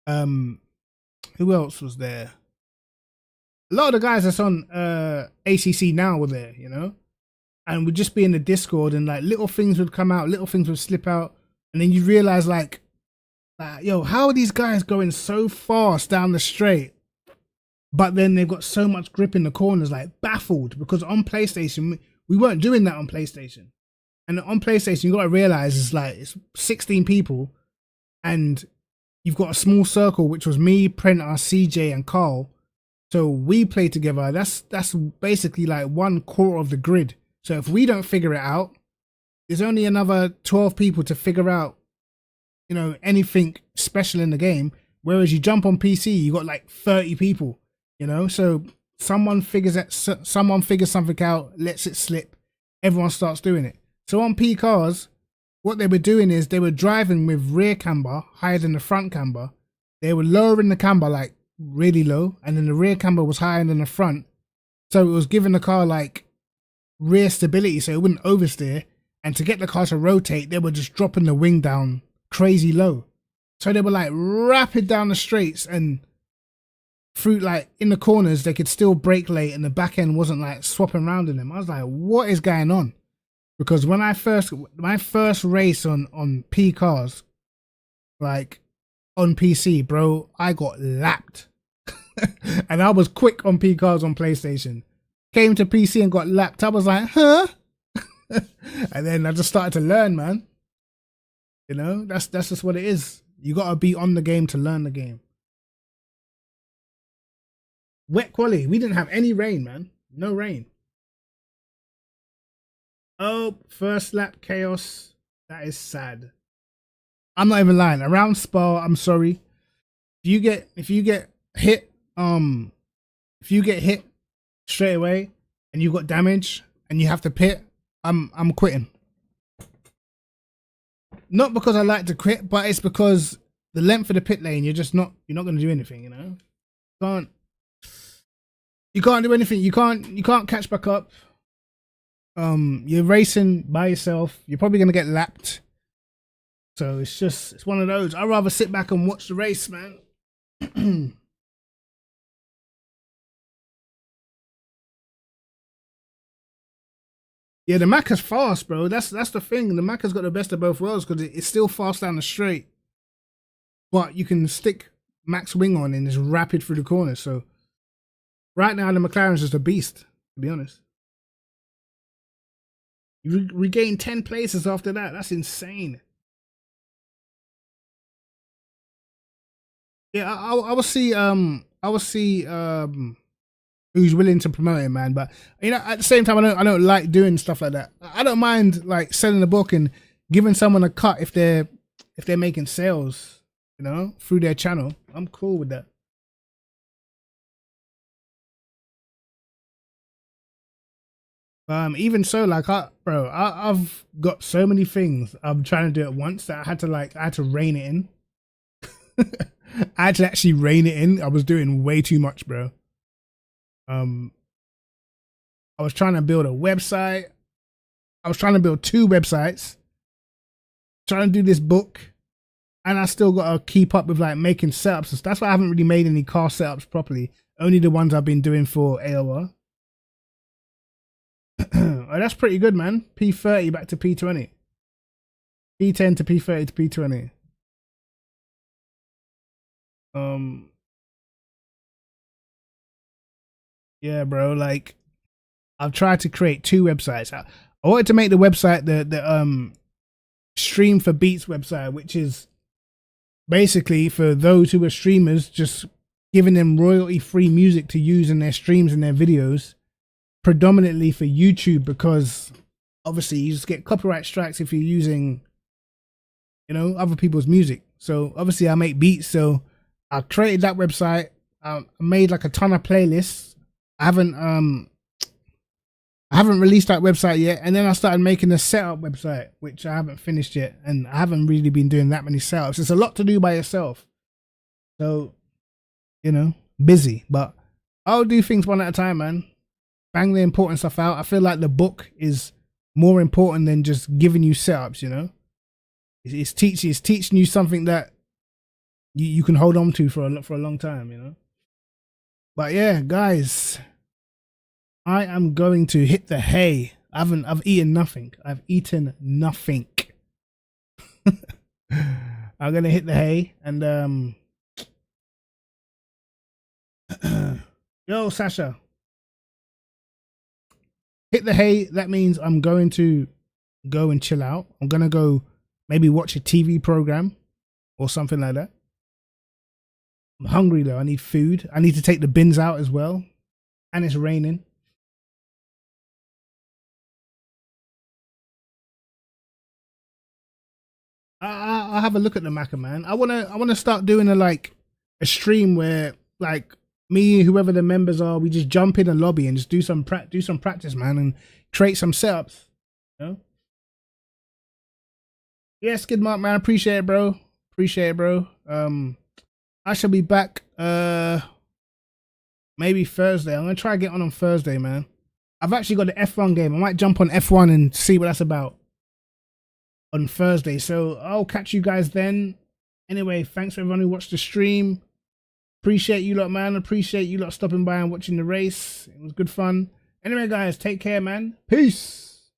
Who else was there? A lot of the guys that's on ACC now were there, you know? And we'd just be in the Discord and like little things would come out, little things would slip out. And then you realize like, yo, how are these guys going so fast down the straight? But then they've got so much grip in the corners, like baffled, because on PlayStation, we weren't doing that on PlayStation. And on PlayStation, you got to realize it's 16 people and you've got a small circle, which was me, Prenter, CJ and Carl. So we play together. That's basically like 1/4 of the grid. So if we don't figure it out, there's only another 12 people to figure out, you know, anything special in the game. Whereas you jump on PC, you got like 30 people. You know, so someone figures something out, lets it slip, everyone starts doing it. So on P cars, what they were doing is they were driving with rear camber higher than the front camber. They were lowering the camber like really low, and then the rear camber was higher than the front. So it was giving the car like rear stability so it wouldn't oversteer. And to get the car to rotate, they were just dropping the wing down crazy low. So they were like rapid down the straights, and through like in the corners they could still brake late and the back end wasn't like swapping around in them. I was like, what is going on? Because when my first race on P cars, like on PC, bro, I got lapped. And I was quick on P cars on PlayStation. Came to PC and got lapped. I was like, huh? And then I just started to learn, man. You know, that's just what it is. You gotta be on the game to learn the game. Wet quality. We didn't have any rain, man. No rain. Oh, first lap chaos. That is sad. I'm not even lying. Around Spa, I'm sorry. If you get hit, if you get hit straight away and you got damage and you have to pit, I'm quitting. Not because I like to quit, but it's because the length of the pit lane, you're not gonna do anything, you know? You can't do anything. You can't catch back up. You're racing by yourself. You're probably gonna get lapped. So it's one of those. I'd rather sit back and watch the race, man. Yeah, the Macca's fast, bro. That's the thing. The Macca's got the best of both worlds because it's still fast down the straight, but you can stick max wing on and it's rapid through the corner. So right now the McLaren's just a beast, to be honest. You regain 10 places after that. That's insane. Yeah, I will see who's willing to promote it, man. But you know, at the same time, I don't like doing stuff like that. I don't mind like selling a book and giving someone a cut if they're making sales, you know, through their channel. I'm cool with that. Even so, like, I've got so many things I'm trying to do at once that I had to rein it in. I had to actually rein it in. I was doing way too much, bro. I was trying to build a website. I was trying to build 2 websites. Trying to do this book. And I still got to keep up with like making setups. That's why I haven't really made any car setups properly. Only the ones I've been doing for AOR. Oh, that's pretty good, man. P30 back to P20. P10 to P30 to P20. Yeah, bro. Like, I've tried to create 2 websites. I wanted to make the website the Stream for Beats website, which is basically for those who are streamers, just giving them royalty-free music to use in their streams and their videos, predominantly for YouTube, because obviously you just get copyright strikes if you're using, you know, other people's music. So obviously I make beats, so I created that website. I made like a ton of playlists. I haven't released that website yet, and then I started making a setup website, which I haven't finished yet, and I haven't really been doing that many setups. It's a lot to do by yourself, so you know, busy. But I'll do things one at a time, man. Bang the important stuff out. I feel like the book is more important than just giving you setups. You know, it's teaching you something that you can hold on to for a long time. You know. But yeah, guys, I am going to hit the hay. I've eaten nothing. I've eaten nothing. I'm gonna hit the hay and yo, Sasha. Hit the hay, that means I'm going to go and chill out. I'm gonna go maybe watch a TV program or something like that. I'm hungry though, I need food. I need to take the bins out as well. And it's raining. I'll have a look at the Macca, man. I wanna start doing a stream where like me, whoever the members are, we just jump in a lobby and just do some practice, man, and create some setups. You know? Yeah, Skid Mark, man, appreciate it, bro. Appreciate it, bro. I shall be back maybe Thursday. I'm gonna try to get on Thursday, man. I've actually got the F1 game. I might jump on F1 and see what that's about on Thursday. So I'll catch you guys then. Anyway, thanks for everyone who watched the stream. Appreciate you lot, man. Appreciate you lot stopping by and watching the race. It was good fun. Anyway, guys, take care, man. Peace.